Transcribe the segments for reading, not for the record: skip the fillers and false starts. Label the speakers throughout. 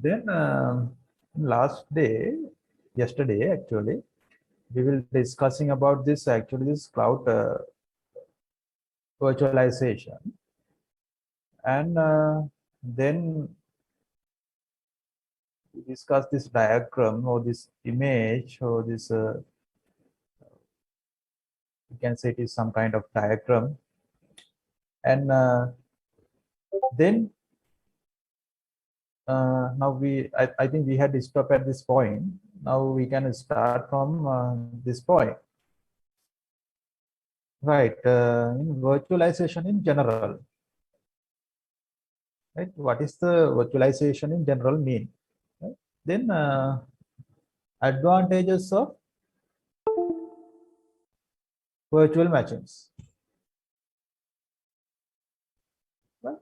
Speaker 1: Then yesterday actually, we will discussing about this this cloud virtualization, and then we discuss this diagram or this image or this you can say it is some kind of diagram, and then now I think we had to stop at this point. Now we can start from this point. Right, in virtualization in general, right? What is the virtualization in general mean? Right? Then advantages of virtual machines. Right?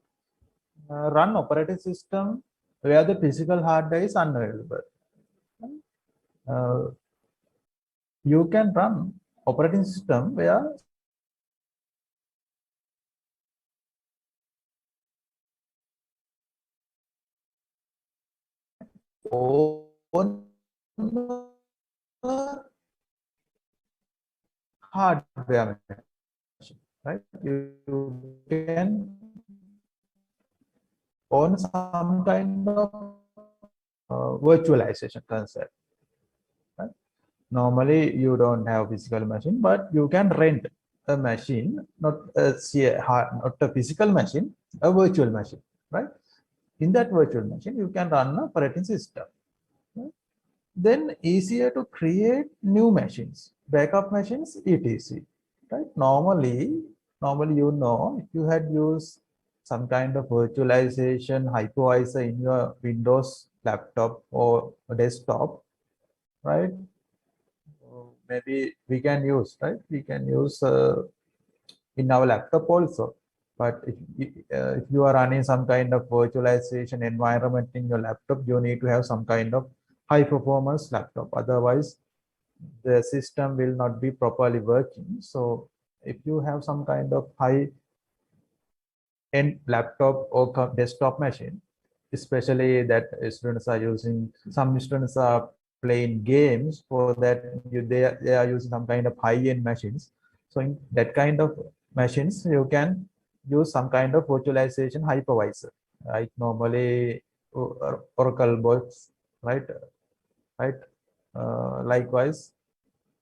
Speaker 1: Run operating system where the physical hard drive is unavailable. You can run operating system where own hardware machine, right? You can own some kind of virtualization concept. Right? Normally, you don't have physical machine, but you can rent a machine, not a physical machine, a virtual machine, right? In that virtual machine, you can run an operating system. Right? Then easier to create new machines, backup machines, etc. Right? Normally you had used some kind of virtualization hypervisor in your Windows laptop or desktop, right? Maybe we can use, right? We can use in our laptop also. But if you are running some kind of virtualization environment in your laptop, you need to have some kind of high performance laptop. Otherwise, the system will not be properly working. So if you have some kind of high end laptop or desktop machine, especially that students are using, some students are playing games, for that they are using some kind of high-end machines. So in that kind of machines, you can use some kind of virtualization hypervisor, right? Normally Oracle box, right? Right. Likewise,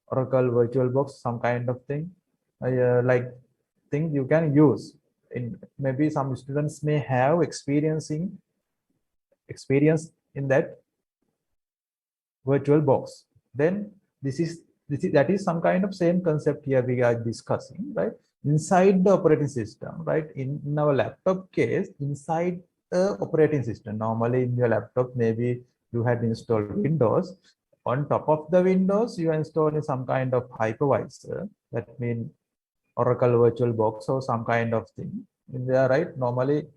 Speaker 1: Oracle VirtualBox, some kind of thing, like thing you can use. In maybe some students may have experience in that virtual box. Then that is some kind of same concept here we are discussing, right? Inside the operating system, right? In our laptop case, inside the operating system, normally in your laptop, maybe you had installed Windows. On top of the Windows, you are installing some kind of hypervisor. That means Oracle VirtualBox or some kind of thing in there, right? Normally,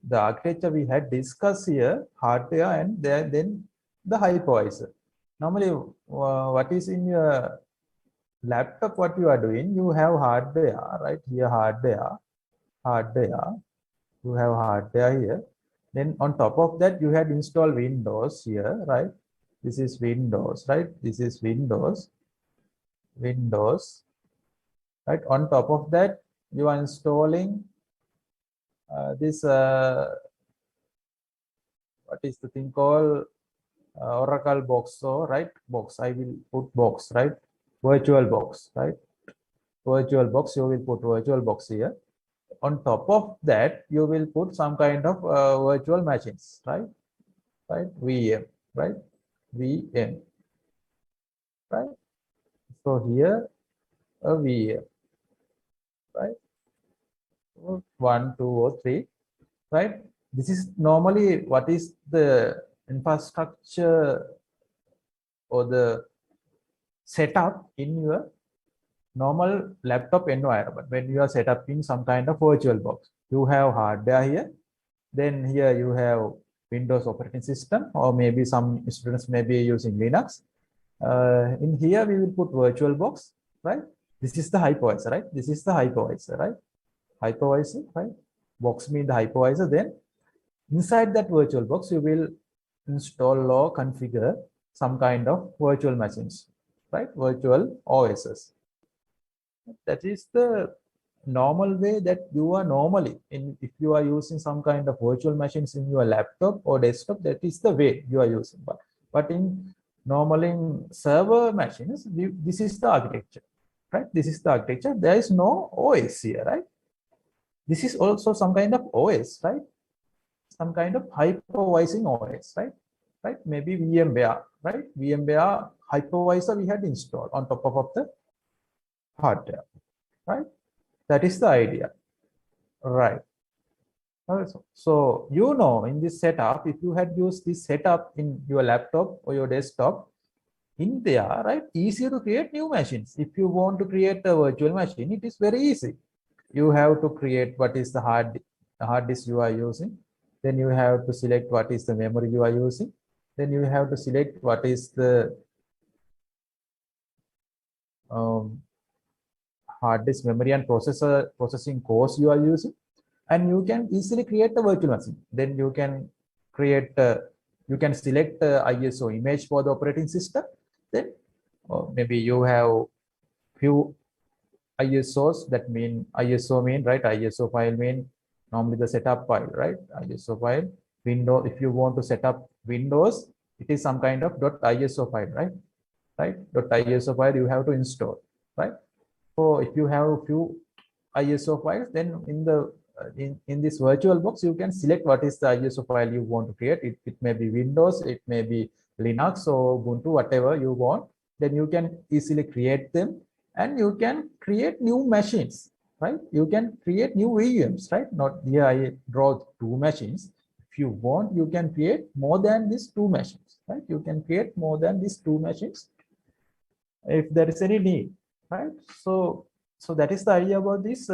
Speaker 1: the architecture we had discussed here, hardware and then the hypervisor. Normally, what is in your laptop, what you are doing, you have hardware, right? Here, hardware, you have hardware here. Then on top of that, you had installed Windows here, right? This is Windows, right? This is Windows, right? On top of that, you are installing this, what is the thing called? Oracle box, so right, box, I will put box, right? Virtual box, right? Virtual box, you will put virtual box here. On top of that, you will put some kind of virtual machines, right? Right, VM, right? VM, right? So here a VM, right? 1, 2, or 3, right? This is normally what is the infrastructure or the setup in your normal laptop environment. When you are set up in some kind of virtual box, you have hardware here, then here you have Windows operating system, or maybe some students may be using Linux. In here we will put virtual box, right? This is the hypervisor, right? This is the hypervisor, right? Hypervisor, right? Box means the hypervisor. Then inside that virtual box, you will install or configure some kind of virtual machines, right? Virtual OSs. That is the normal way that you are normally in. If you are using some kind of virtual machines in your laptop or desktop, that is the way you are using. But in normally in server machines, this is the architecture, right? This is the architecture. There is no OS here, right? This is also some kind of OS, right? Some kind of hypervising OS, right? Right? Maybe VMware, right? VMware hypervisor we had installed on top of the hardware, right? That is the idea, right? So you know, in this setup, if you had used this setup in your laptop or your desktop, in there, right? Easier to create new machines. If you want to create a virtual machine, it is very easy. You have to create what is the hard disk you are using. Then you have to select what is the memory you are using. Then you have to select what is the hard disk memory and processing cores you are using, and you can easily create a virtual machine. Then you can create you can select ISO image for the operating system. Then maybe you have few ISOs. That mean ISO mean, right? ISO file mean normally the setup file, right? ISO file. Windows, if you want to set up Windows, it is some kind of .iso file, right? Right? .iso file you have to install, right? So if you have a few ISO files, then in the in this virtual box, you can select what is the ISO file you want to create. It may be Windows, it may be Linux or Ubuntu, whatever you want. Then you can easily create them, and you can create new machines, right? You can create new VMs, right? Not here I draw two machines. If you want, you can create more than these two machines, right? You can create more than these two machines if there is any need, right? So that is the idea about this.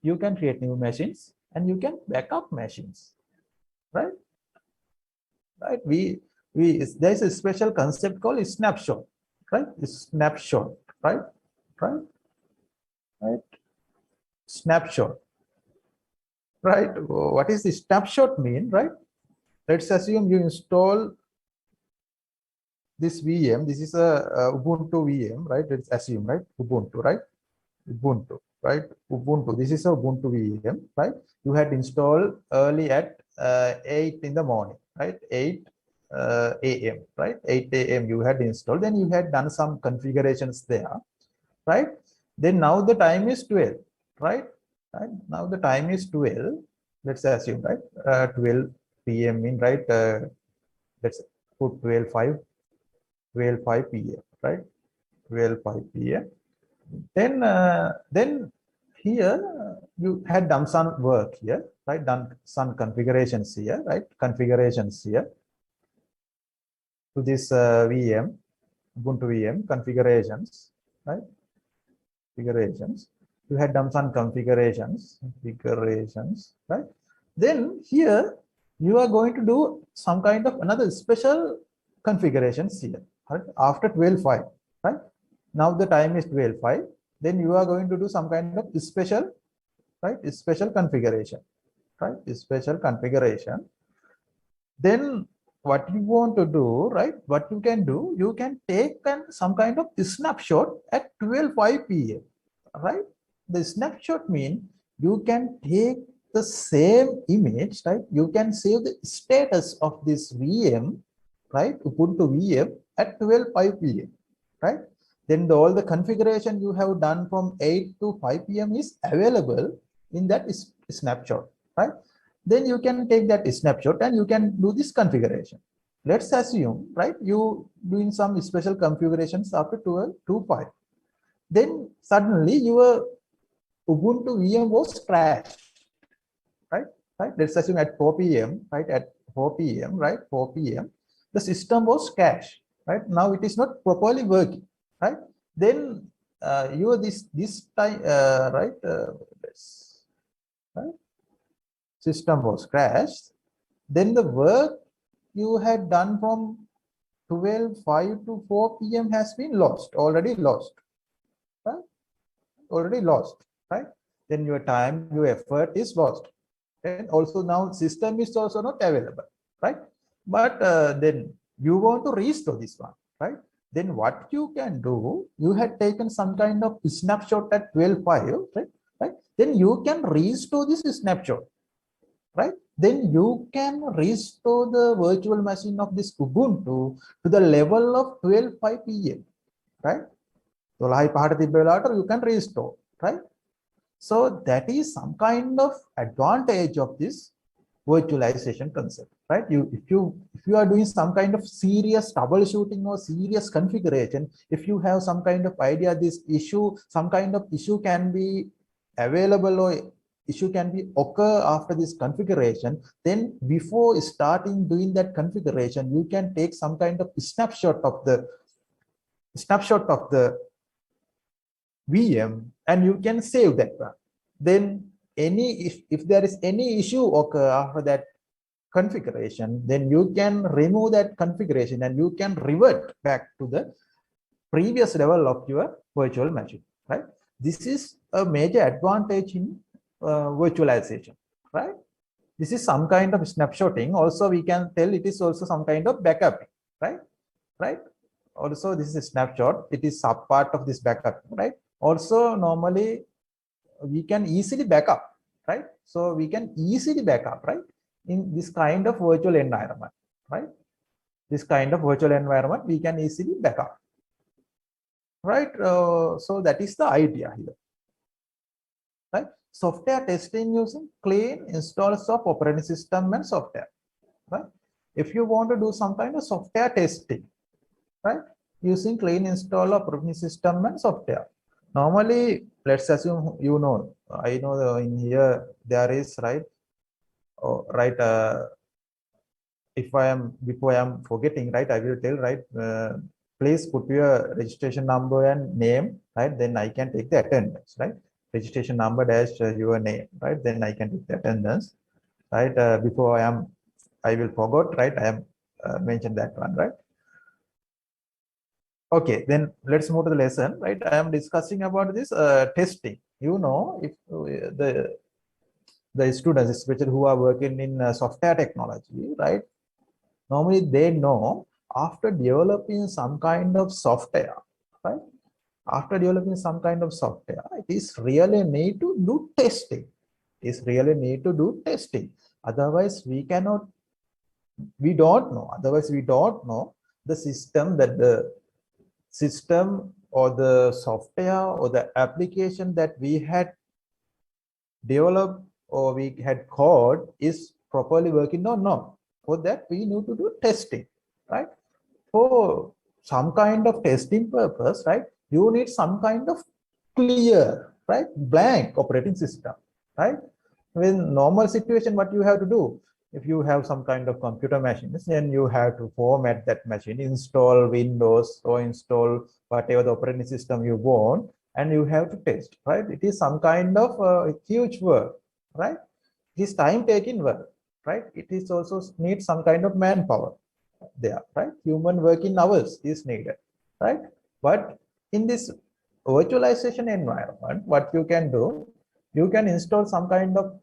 Speaker 1: You can create new machines and you can backup machines, right? Right. There's a special concept called snapshot, right? Snapshot, right? Right. Right. Snapshot, right? What is the snapshot mean, right? Let's assume you install this VM. This is a Ubuntu VM, right? Let's assume, right? Ubuntu, right? Ubuntu, right? Ubuntu. This is a Ubuntu VM, right? You had installed early at 8 in the morning, right? 8 a.m., right? 8 a.m. you had installed. Then you had done some configurations there, right? Then now the time is 12, right? Right? Now the time is 12. Let's assume, right? 12 p.m. in, right? Let's put 12:05 p.m., right? 12:05 p.m. Then here you had done some work here, right? Done some configurations here, right? Configurations here to this VM, Ubuntu VM configurations, right? Configurations. You had done some configurations, right? Then here you are going to do some kind of another special configurations here, right? After 12:05, right? Now the time is 12:05. Then you are going to do some kind of special, right? Special configuration, right? Special configuration. Then what you want to do, right? What you can do, you can take some kind of snapshot at 12:05 p.m., right? The snapshot mean you can take the same image, right? You can save the status of this VM, right? Ubuntu VM at 12:05 p.m., right? Then all the configuration you have done from 8 to 5 p.m. is available in that snapshot, right? Then you can take that snapshot and you can do this configuration. Let's assume, right, you doing some special configurations after 12 to 5. Then suddenly your Ubuntu VM was crashed, right? Right. Let's assume at 4 p.m., right? At 4 p.m., right? 4 p.m. the system was crashed, right? Now it is not properly working, right? Then you this time, right? Right? System was crashed. Then the work you had done from 12:05 to 4 p.m. has been lost, already lost, right? Already lost, right? Then your time, your effort is lost. And also now system is also not available, right? but then you want to restore this one, right? Then what you can do, you had taken some kind of snapshot at 12.5, right? Right? Then you can restore this snapshot, right? Then you can restore the virtual machine of this Ubuntu to the level of 12.5 PM, right? So you can restore, right? So that is some kind of advantage of this virtualization concept, right? If you are doing some kind of serious troubleshooting or serious configuration, if you have some kind of idea, this issue, some kind of issue can be available or issue can be occur after this configuration, then before starting doing that configuration, you can take some kind of snapshot of the VM and you can save that one. Then if there is any issue occur after that configuration, then you can remove that configuration and you can revert back to the previous level of your virtual machine, right? This is a major advantage in virtualization, right? This is some kind of snapshotting. Also, we can tell it is also some kind of backup, right? Right? Also, this is a snapshot. It is sub part of this backup, right? Also, normally we can easily backup, right? So we can easily backup, right? In this kind of virtual environment, right? This kind of virtual environment, we can easily backup, right? So that is the idea here, right? Software testing using clean installs of operating system and software, right? If you want to do some kind of software testing, right, using clean install of operating system and software. Normally, let's assume I know in here there is, right? Oh, right. If I am before I am forgetting, right, I will tell, right. Please put your registration number and name, right? Then I can take the attendance, right? Registration number dash your name, right? Then I can take the attendance, right? Before I will forget, right? I am mentioned that one, right? Okay, then let's move to the lesson, right? I am discussing about this testing. If the students, especially who are working in software technology, right? Normally they know after developing some kind of software, right? After developing some kind of software, it is really need to do testing. It is really need to do testing. Otherwise, we don't know. Otherwise, we don't know the system or the software or the application that we had developed or we had code is properly working or not. For that, we need to do testing, right? For some kind of testing purpose, right, you need some kind of clear, right, blank operating system, right? In normal situation, what you have to do, if you have some kind of computer machines, then you have to format that machine, install Windows or install whatever the operating system you want, and you have to test, right? It is some kind of huge work, right? It is time-taking work, right? It is also needs some kind of manpower there, right? Human working hours is needed, right? But in this virtualization environment, what you can do, you can install some kind of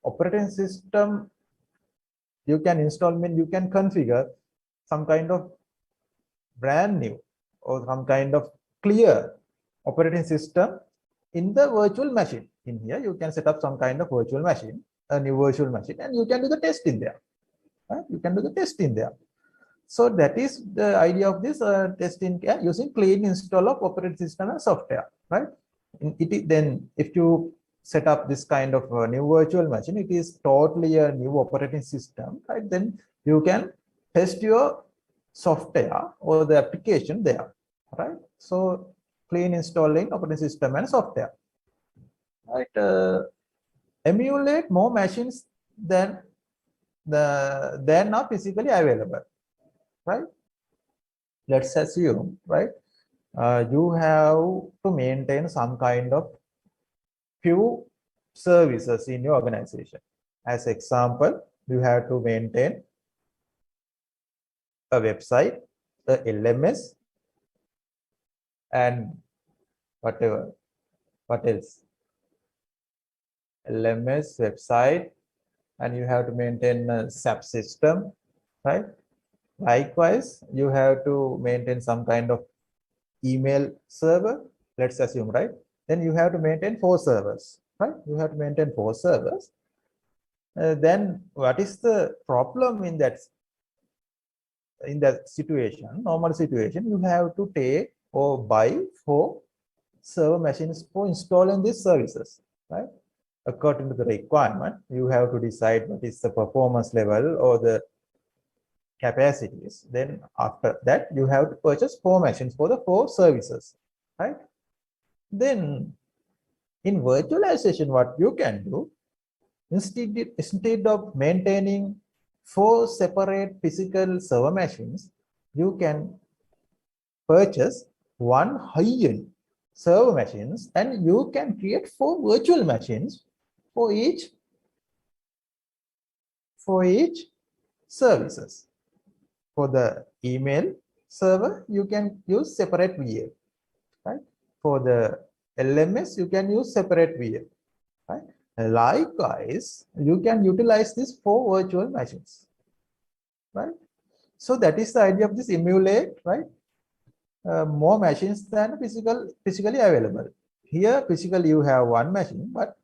Speaker 1: operating system. You can you can configure some kind of brand new or some kind of clear operating system in the virtual machine. In here, you can set up some kind of virtual machine, a new virtual machine, and you can do the test in there. Right? You can do the test in there. So that is the idea of this testing using clean install of operating system and software, right? Then if you set up this kind of new virtual machine, it is totally a new operating system, right? Then you can test your software or the application there, right? So clean installing operating system and software, right? Emulate more machines than are physically available, right? Let's assume, right, you have to maintain some kind of few services in your organization. As example, you have to maintain a website, a LMS, and whatever. What else? LMS, website, and you have to maintain a SAP system, right? Likewise, you have to maintain some kind of email server, let's assume, right? Then you have to maintain 4 servers, right? You have to maintain 4 servers. Then what is the problem in that situation? Normal situation, you have to take or buy 4 server machines for installing these services, right? According to the requirement, you have to decide what is the performance level or the capacities. Then after that, you have to purchase 4 machines for the 4 services, right? Then in virtualization, what you can do, instead of maintaining 4 separate physical server machines, you can purchase one high-end server machines, and you can create 4 virtual machines for each services. For the email server, you can use separate VM, right? For the LMS, you can use separate VM, right? Likewise, you can utilize this 4 virtual machines, right? So that is the idea of this emulate, right? More machines than physically available. Here, physically you have 1 machine, but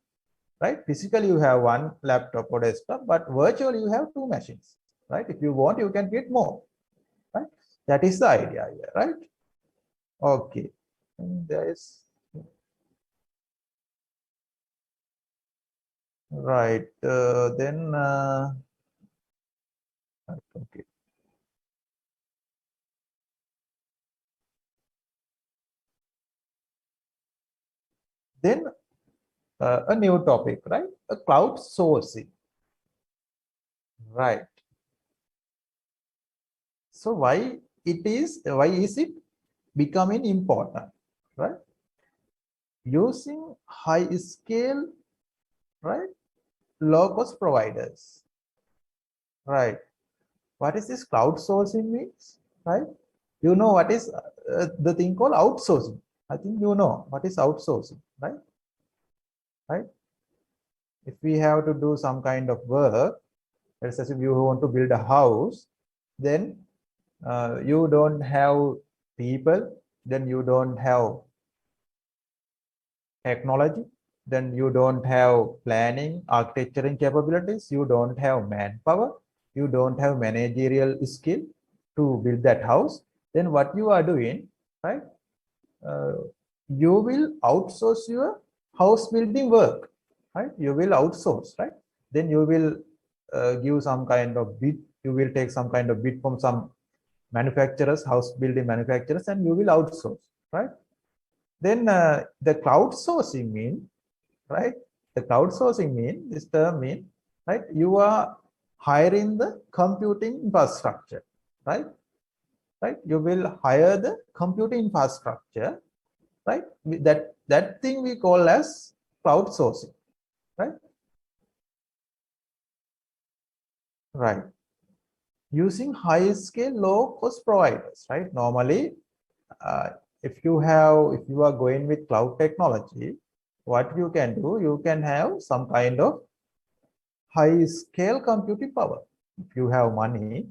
Speaker 1: right, physically you have 1 laptop or desktop, but virtually you have 2 machines, right? If you want, you can get more, right? That is the idea here, right? Okay. And there is right. Then okay. Then a new topic, right? A cloud sourcing, right? So why is it becoming important, right? Using high scale, right? Low cost providers, right? What is this cloud sourcing means, right? You know what is the thing called outsourcing. I think you know what is outsourcing, right? Right? If we have to do some kind of work, let's say if you want to build a house, then you don't have people, then you don't have technology, then you don't have planning, architecturing capabilities, you don't have manpower, you don't have managerial skill to build that house, then what you are doing, right? Uh, you will outsource your house building work, right? You will outsource, right? Then you will give some kind of bid, you will take some kind of bid from some manufacturers, house building manufacturers, and you will outsource, right? Then the cloud sourcing mean, right? The cloud sourcing mean, this term mean, right? You are hiring the computing infrastructure, right? Right? You will hire the computing infrastructure, right? That thing we call as cloud sourcing, right? Right. Using high scale, low cost providers, right? Normally, uh, if you are going with cloud technology, what you can do, you can have some kind of high scale computing power. If you have money,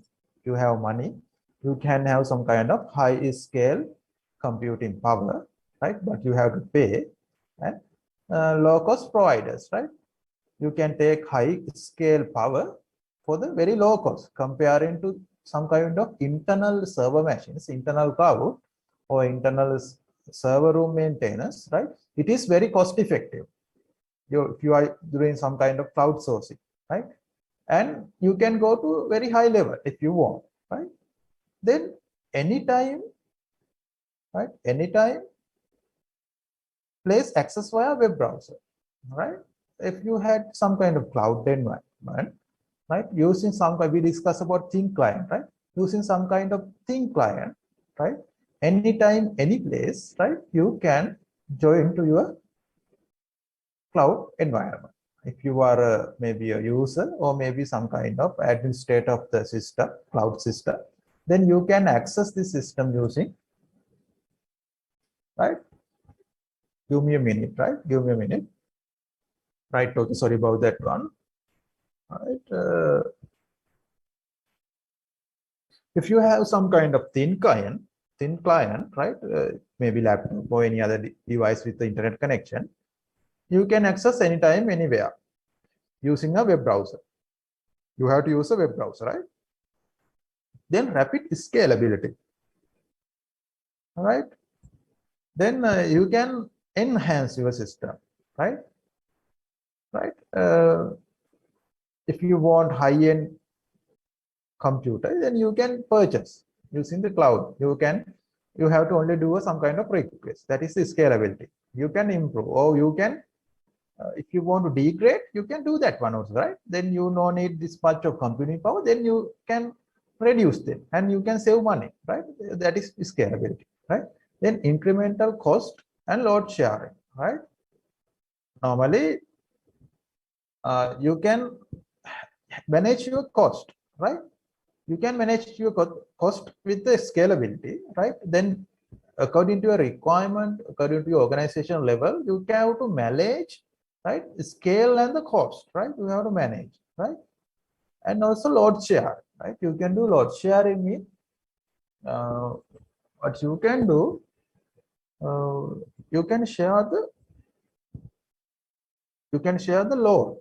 Speaker 1: you can have some kind of high scale computing power, right? But you have to pay. And low cost providers, right? You can take high scale power for the very low cost comparing to some kind of internal server machines, internal cloud or internal server room maintenance, right? It is very cost effective. If you are doing some kind of cloud sourcing, right? And you can go to very high level if you want, right? Then anytime, right? Anytime, place access via web browser, right? If you had some kind of cloud environment, right? Using some kind, we discuss about thin client, right? Using some kind of thin client, right? Anytime, any place, right? You can join to your cloud environment. If you are maybe a user or maybe some kind of administrator of the system, cloud system, then you can access the system using, right? Give me a minute, right? Give me a minute. Right, okay, sorry about that one. Right. If you have some kind of thin client, right? Maybe laptop or any other device with the internet connection, you can access anytime, anywhere using a web browser. You have to use a web browser, right? Then rapid scalability, all right? Then you can enhance your system, right? Right? If you want high-end computer, then you can purchase using the cloud. You have to only do some kind of request. That is the scalability. You can improve, or you can, if you want to degrade, you can do that one also, right? Then you no need this much of computing power. Then you can reduce them, and you can save money, right? That is scalability, right? Then incremental cost and load sharing, right? Normally, you can manage your cost, right? You can manage your cost with the scalability, right? Then according to your requirement, according to your organization level, you have to manage, right? Scale and the cost, right? You have to manage, right? And also load share, right? You can do load sharing with what you can do, you can share the load,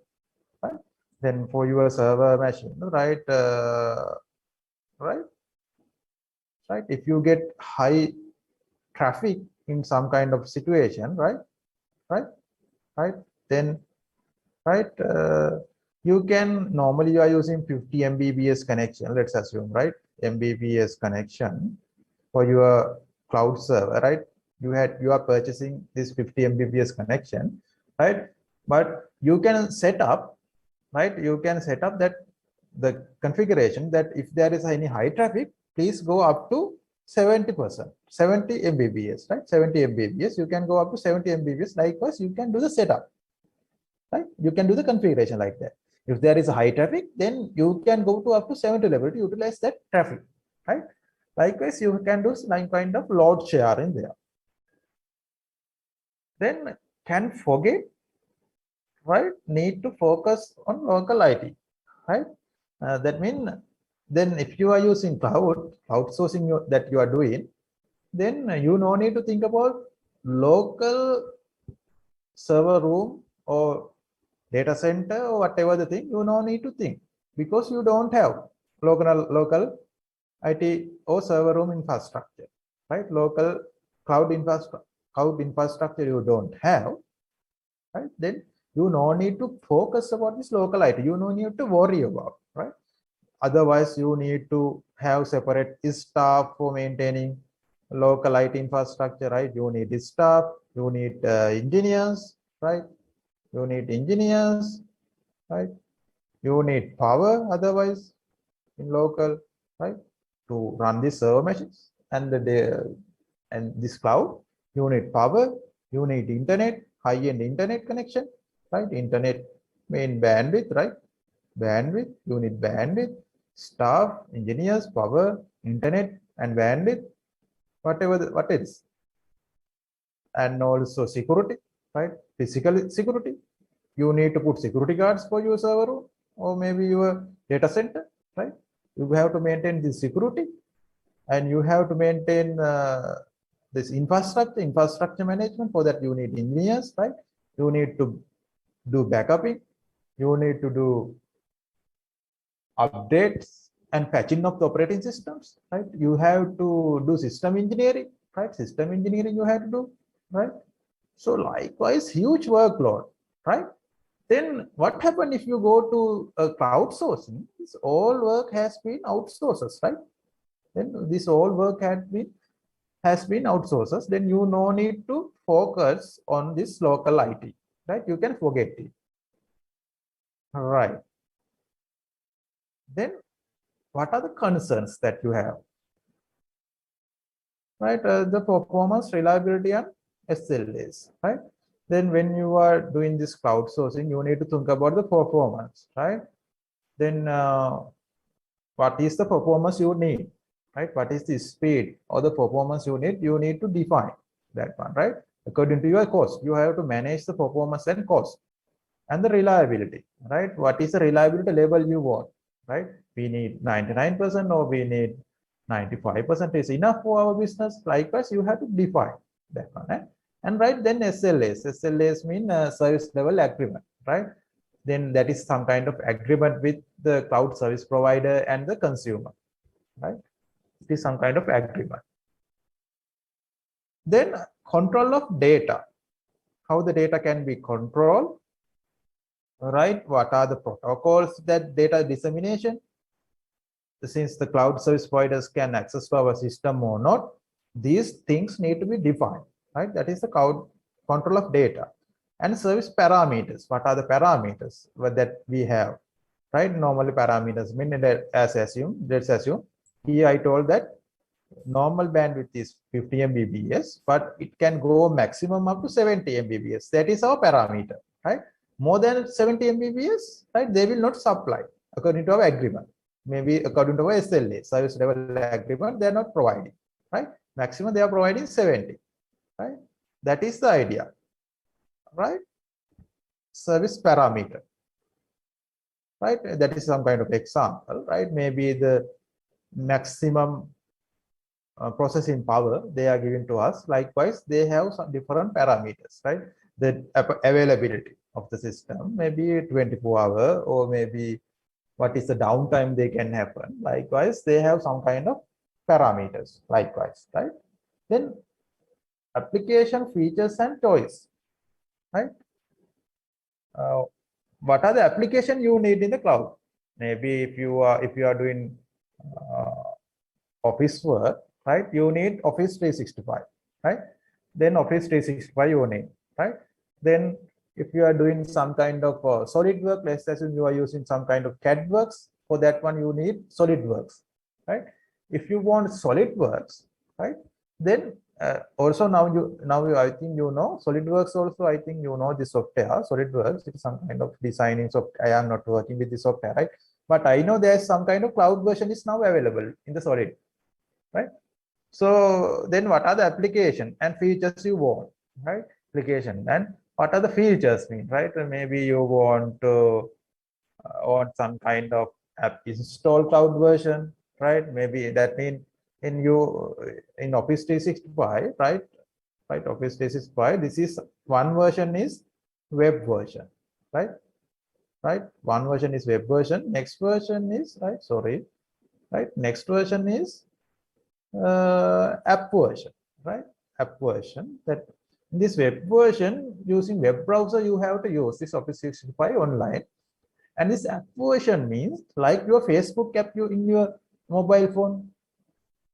Speaker 1: right? Then for your server machine, right? Right? If you get high traffic in some kind of situation, right? Then, right? You can, normally you are using 50 Mbps connection, let's assume, right? Mbps connection for your cloud server, right? You are purchasing this 50 Mbps connection, right? But you can set up, right? You can set up that the configuration that if there is any high traffic, please go up to 70%, 70 Mbps, right? 70 Mbps, you can go up to 70 Mbps. Likewise, you can do the setup, right? You can do the configuration like that. If there is a high traffic, then you can go to up to 70 level to utilize that traffic, right? Likewise, you can do some kind of load sharing there. Then can forget, right? Need to focus on local IT, right? That means then if you are using outsourcing that you are doing, then you no need to think about local server room or data center or whatever the thing. You no need to think, because you don't have local IT or server room infrastructure, right? Local cloud infrastructure you don't have, right? Then you no need to focus about this local IT. You no need to worry about, right? Otherwise, you need to have separate staff for maintaining local IT infrastructure, right? You need staff, you need engineers, right? You need engineers, right? You need power, otherwise, in local, right? To run these server machines and this cloud, you need power, you need internet, high-end internet connection, right? Internet main bandwidth, right? Bandwidth, you need bandwidth, staff, engineers, power, internet, and bandwidth, what else? And also security, right? Physical security. You need to put security guards for your server room or maybe your data center, right? You have to maintain the security, and you have to maintain this infrastructure management. For that, you need engineers, right? You need to do backupping. You need to do updates and patching of the operating systems, right? You have to do system engineering, right? System engineering you have to do, right? So likewise, huge workload, right? Then what happens if you go to a cloud sourcing? This all work has been outsourced, right? Then this all work has been outsourced. Then you no need to focus on this local IT, right? You can forget it, right? Then what are the concerns that you have, right? The performance, reliability, and SLAs, right? Then when you are doing this cloud sourcing, you need to think about the performance, right? Then what is the performance you need, right? What is the speed or the performance you need? You need to define that one, right? According to your cost, you have to manage the performance and cost. And the reliability, right? What is the reliability level you want, right? We need 99% or we need 95% is enough for our business. Likewise, you have to define that one. And right, then SLAs. SLAs mean service level agreement, right? Then that is some kind of agreement with the cloud service provider and the consumer, right? It is some kind of agreement. Then control of data. How the data can be controlled, right? What are the protocols that data dissemination? Since the cloud service providers can access to our system or not, these things need to be defined, right? That is the cloud control of data. And service parameters. What are the parameters that we have, right? Normally parameters mean that let's assume here I told that normal bandwidth is 50 Mbps, but it can go maximum up to 70 Mbps. That is our parameter, right? More than 70 Mbps, right? They will not supply according to our agreement. Maybe according to our SLA, service level agreement, they are not providing, right? Maximum they are providing 70, right? That is the idea, right? Service parameter, right? That is some kind of example, right? Maybe the maximum processing power they are giving to us. Likewise, they have some different parameters, right? The availability of the system, maybe 24-hour, or maybe what is the downtime they can happen. Likewise, they have some kind of parameters, likewise, right? Then application features and choice, right? What are the application you need in the cloud? Maybe if you are doing office work, right? You need Office 365, right? Then Office 365 you need, right? Then if you are doing some kind of SolidWorks, let's assume you are using some kind of CAD works, for that one you need SolidWorks, right? If you want SolidWorks, right? Then also now I think you know SolidWorks also. I think you know the software SolidWorks. It is some kind of designing software. I am not working with the software, right? But I know there is some kind of cloud version is now available in the Solid, right? So then what are the application and features you want, right? Application and what are the features mean, right? Maybe you want to want some kind of app install cloud version, right? Maybe that means in Office 365, right? Right, Office 365. This is one version is web version, right? Right. One version is web version. Next version is right. Next version is app version, right? App version. That in this web version, using web browser, you have to use this Office 365 online. And this app version means like your Facebook app you in your mobile phone.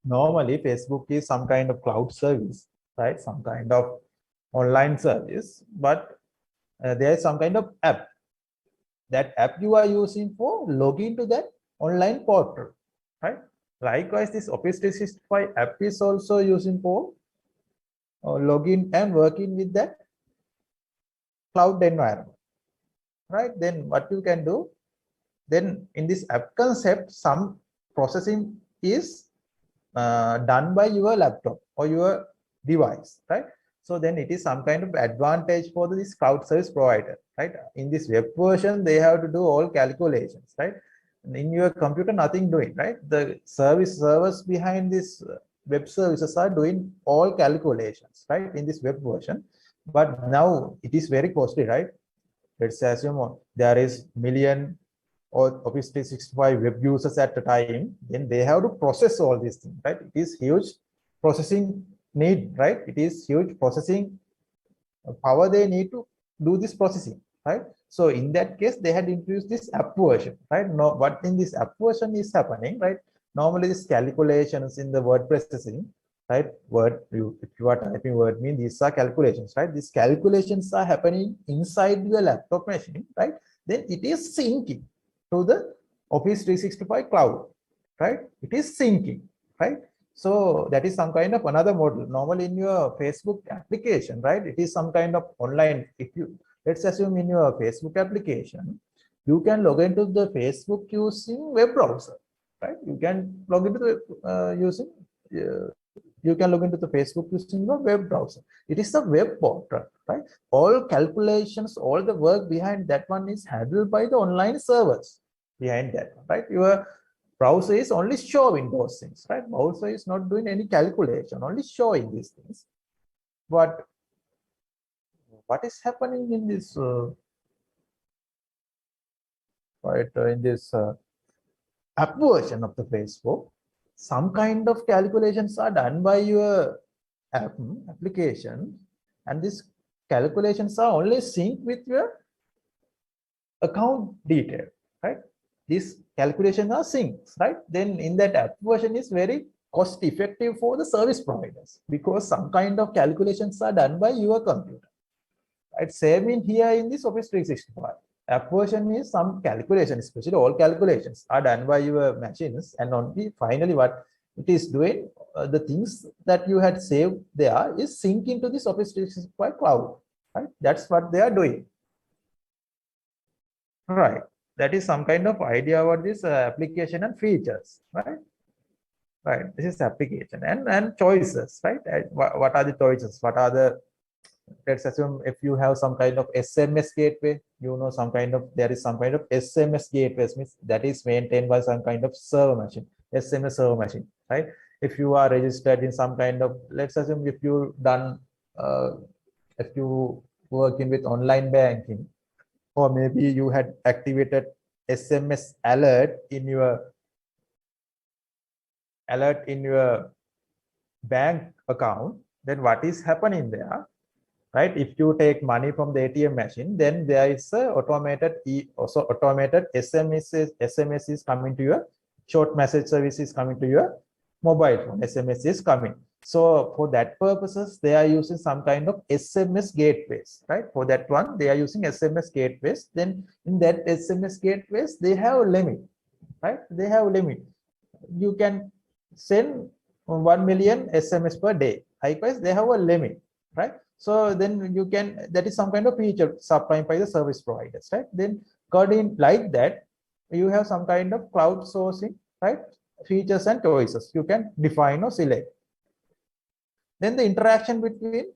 Speaker 1: Normally, Facebook is some kind of cloud service, right? Some kind of online service, but there is some kind of app. That app you are using for login to that online portal, right? Likewise, this Office 365 app is also using for login and working with that cloud environment, right? Then what you can do, then in this app concept, some processing is done by your laptop or your device, right? So then it is some kind of advantage for this cloud service provider, right? In this web version, they have to do all calculations, right? In your computer, nothing doing, right? The servers behind this web services are doing all calculations, right? In this web version, but now it is very costly, right? Let's assume there is million or Office 365 web users at a time, then they have to process all these things, right? It is huge processing need, right? It is huge processing power they need to do this processing, right? So in that case, they had introduced this app version, right? No, what in this app version is happening, right? Normally, this calculations in the word processing, right? If you are typing word mean these are calculations, right? These calculations are happening inside your laptop machine, right? Then it is syncing to the Office 365 cloud, right? It is syncing, right? So that is some kind of another model. Normally in your Facebook application, right? It is some kind of online. If you let's assume in your Facebook application, you can log into the Facebook using web browser, right? You can log into the you can log into the Facebook using your web browser. It is a web portal, right? All calculations, all the work behind that one is handled by the online servers behind that, right? Your Browser is only showing those things, right? Browser is not doing any calculation, only showing these things. But what is happening in this in this app version of the Facebook? Some kind of calculations are done by your application, and these calculations are only synced with your account detail, right? These calculations are synced, right? Then in that app version is very cost effective for the service providers because some kind of calculations are done by your computer, right? Same in here in this Office 365. App version is some calculation, especially all calculations are done by your machines, and only finally what it is doing, the things that you had saved there is sync into this Office 365 cloud, right? That's what they are doing. Right. That is some kind of idea about this application and features, right? Right. This is application and choices, right? What are the choices? What are the, let's assume if you have some kind of SMS gateway, you know, some kind of, there is some kind of SMS gateways, means that is maintained by some kind of server machine, SMS server machine, right? If you are registered in some kind of, let's assume if you done, if you working with online banking, or maybe you had activated SMS alert in your bank account, then what is happening there, right? If you take money from the ATM machine, then there is a also automated SMS is coming to your, short message service is coming to your mobile phone, SMS is coming. So for that purposes, they are using some kind of SMS gateways, right? For that one, they are using SMS gateways. Then in that SMS gateways, they have a limit, right? They have a limit. You can send 1 million SMS per day. Likewise, they have a limit, right? So then you can, that is some kind of feature supplied by the service providers, right? Then according like that, you have some kind of cloud sourcing, right? Features and choices you can define or select. Then the interaction between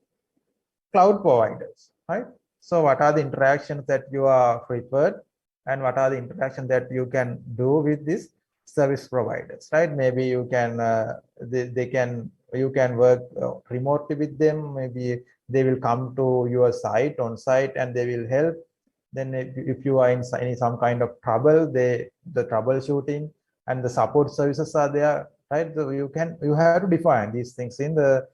Speaker 1: cloud providers, right? So what are the interactions that you are preferred, and what are the interactions that you can do with this service providers, right? Maybe you can you can work remotely with them. Maybe they will come to your site on site and they will help. Then if you are in some kind of trouble, the troubleshooting and the support services are there, right? So you have to define these things in the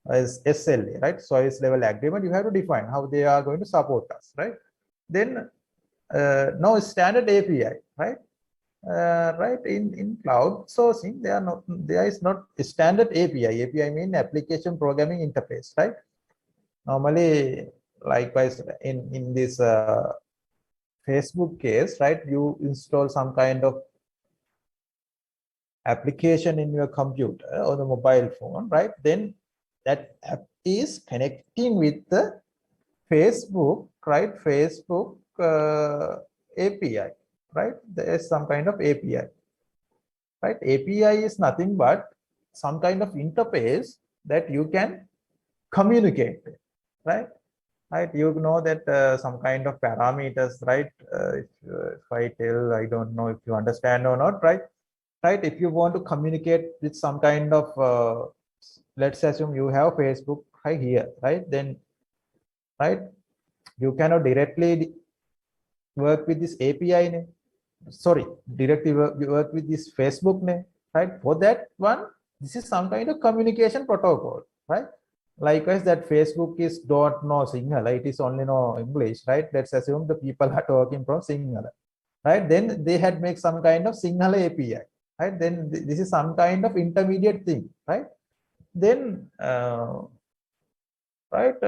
Speaker 1: as SLA, right? Service level agreement. You have to define how they are going to support us, right? Then now standard API, right? Right, in cloud sourcing, there is not a standard API. API mean application programming interface, right? Normally, likewise in this Facebook case, right? You install some kind of application in your computer or the mobile phone, right? Then that app is connecting with the Facebook, right? Facebook API, right? There is some kind of API, right? API is nothing but some kind of interface that you can communicate with, right? Right, you know that some kind of parameters, right? If I tell, I don't know if you understand or not, right? Right, if you want to communicate with some kind of, let's assume you have Facebook right here, right? Then, right, you cannot directly work with this API name. Sorry, directly work with this Facebook name, right? For that one, this is some kind of communication protocol, right? Likewise, that Facebook is don't know Sinhala, it is only know English, right? Let's assume the people are talking from Sinhala, right? Then they had make some kind of Sinhala API, right? Then this is some kind of intermediate thing, right? Then, right,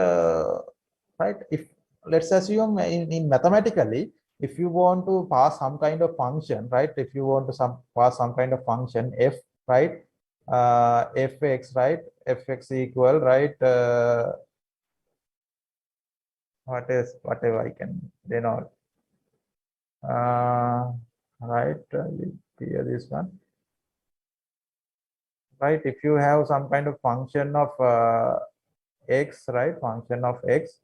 Speaker 1: right. If let's assume in mathematically, if you want to pass some kind of function, right? If you want to pass some kind of function f, right? Fx, right? Fx equal, right? What is whatever I can denote. Right? Clear this one. Right? If you have some kind of function of x, right? Function of x,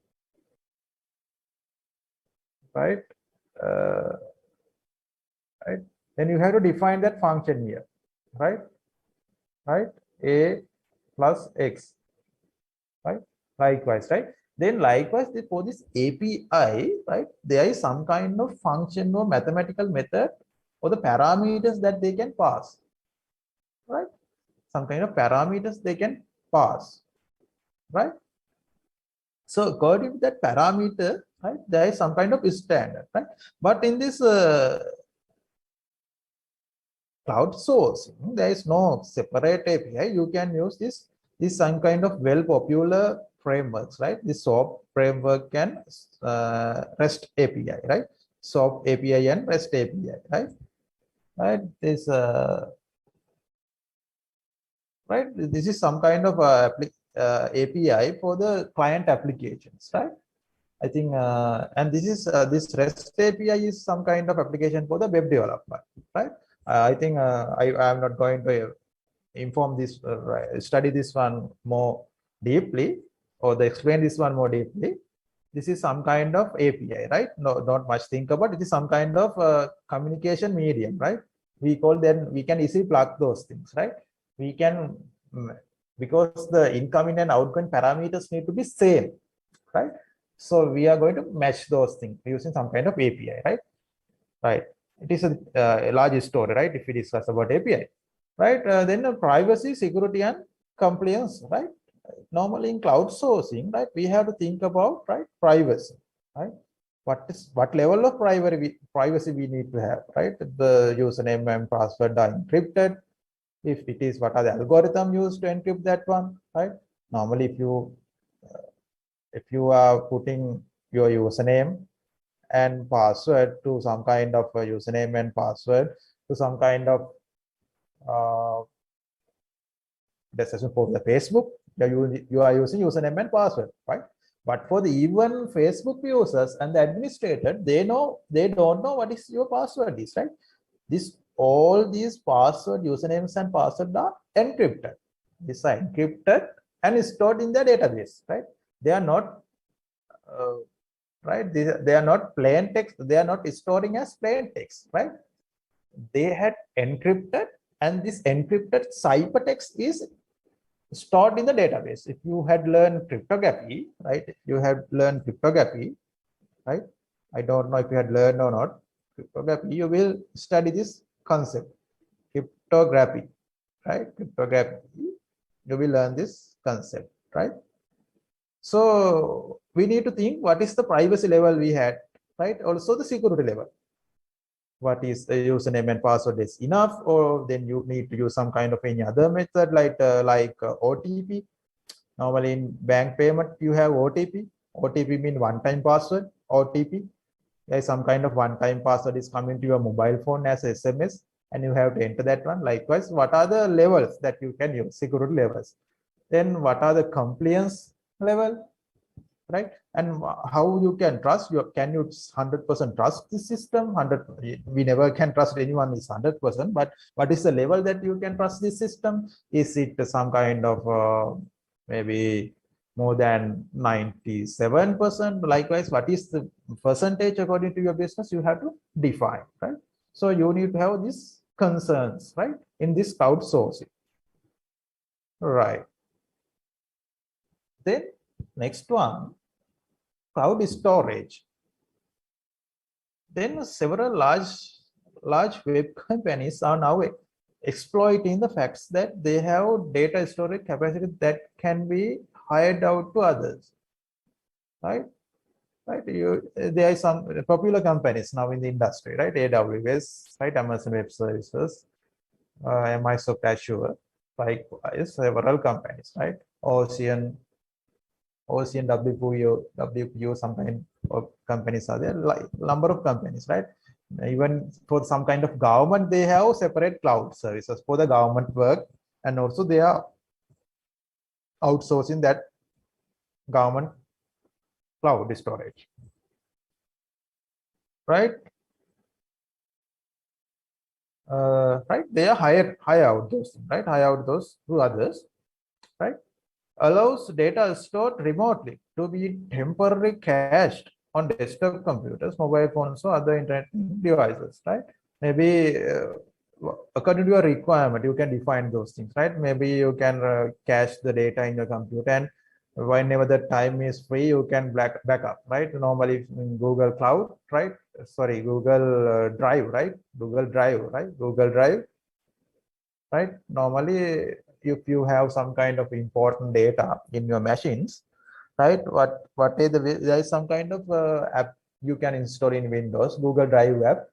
Speaker 1: right? Right? then you have to define that function here, right? Right? A plus X, right? Likewise, right? Then likewise, for this API, right, there is some kind of function or mathematical method or the parameters that they can pass, right? Some kind of parameters they can pass, right? So according to that parameter, right, there is some kind of standard, right? But in this cloud source, there is no separate API. You can use this some kind of well popular frameworks, right? This SOAP framework and REST API, right? SOAP API and REST API, right? Right. This right. This is some kind of API for the client applications, right? I think, and this is this REST API is some kind of application for the web development, right? I think I am not going to inform this, study this one more deeply, or explain this one more deeply. This is some kind of API, right? No, not much think about it. Is some kind of communication medium, right? We call them. We can easily plug those things, right? We can because the incoming and outgoing parameters need to be same, right? So we are going to match those things using some kind of API, right? Right. It is a large story, right? If we discuss about API, right? Then privacy, security, and compliance, right? Normally in cloud sourcing, right, we have to think about, right, privacy, right? What level of privacy we need to have, right? The username and password are encrypted. If it is, what are the algorithm used to encrypt that one, right? Normally, if you are putting your username and password to some kind of username and password to some kind of decision for the Facebook, you are using username and password, right? But for the even Facebook users and the administrator, they don't know what is your password is, right? All these password usernames and password are encrypted. These are encrypted and stored in the database, right? They are not right. They are not plain text. They are not storing as plain text, right? They had encrypted, and this encrypted ciphertext is stored in the database. If you had learned cryptography, right? You had learned cryptography, right? I don't know if you had learned or not cryptography. You will study this concept, cryptography, right? Cryptography. You will learn this concept, right? So we need to think what is the privacy level we had, right? Also the security level. What is the username and password is enough, or then you need to use some kind of any other method like OTP. Normally in bank payment you have OTP. OTP means one-time password. OTP. There is some kind of one-time password is coming to your mobile phone as SMS, and you have to enter that one. Likewise, what are the levels that you can use, security levels? Then what are the compliance level, right? And how you can trust, can you 100% trust the system? 100, we never can trust anyone is 100%, but what is the level that you can trust this system? Is it some kind of maybe more than 97%? Likewise, what is the percentage according to your business? You have to define, right? So you need to have these concerns, right, in this cloud sourcing, right? Then next one, cloud storage. Then several large web companies are now exploiting the facts that they have data storage capacity that can be hired out to others, right? Right. There are some popular companies now in the industry, right? AWS, right? Amazon Web Services, Microsoft Azure, likewise several companies, right? Ocean, WPU, some kind of companies are there, like number of companies, right? Even for some kind of government, they have separate cloud services for the government work, and also they are outsourcing that government cloud storage, right? Right? They are hire out those, right? Hire out those to others, right? Allows data stored remotely to be temporarily cached on desktop computers, mobile phones, or other internet devices, right? maybe according to your requirement, you can define those things, right? Maybe you can cache the data in your computer, and whenever the time is free, you can back up, right? Normally in Google Cloud, right? Sorry, Google Drive, right? Google Drive, right? Google Drive, right? Normally, if you have some kind of important data in your machines, right? What is there is some kind of app you can install in Windows, Google Drive app.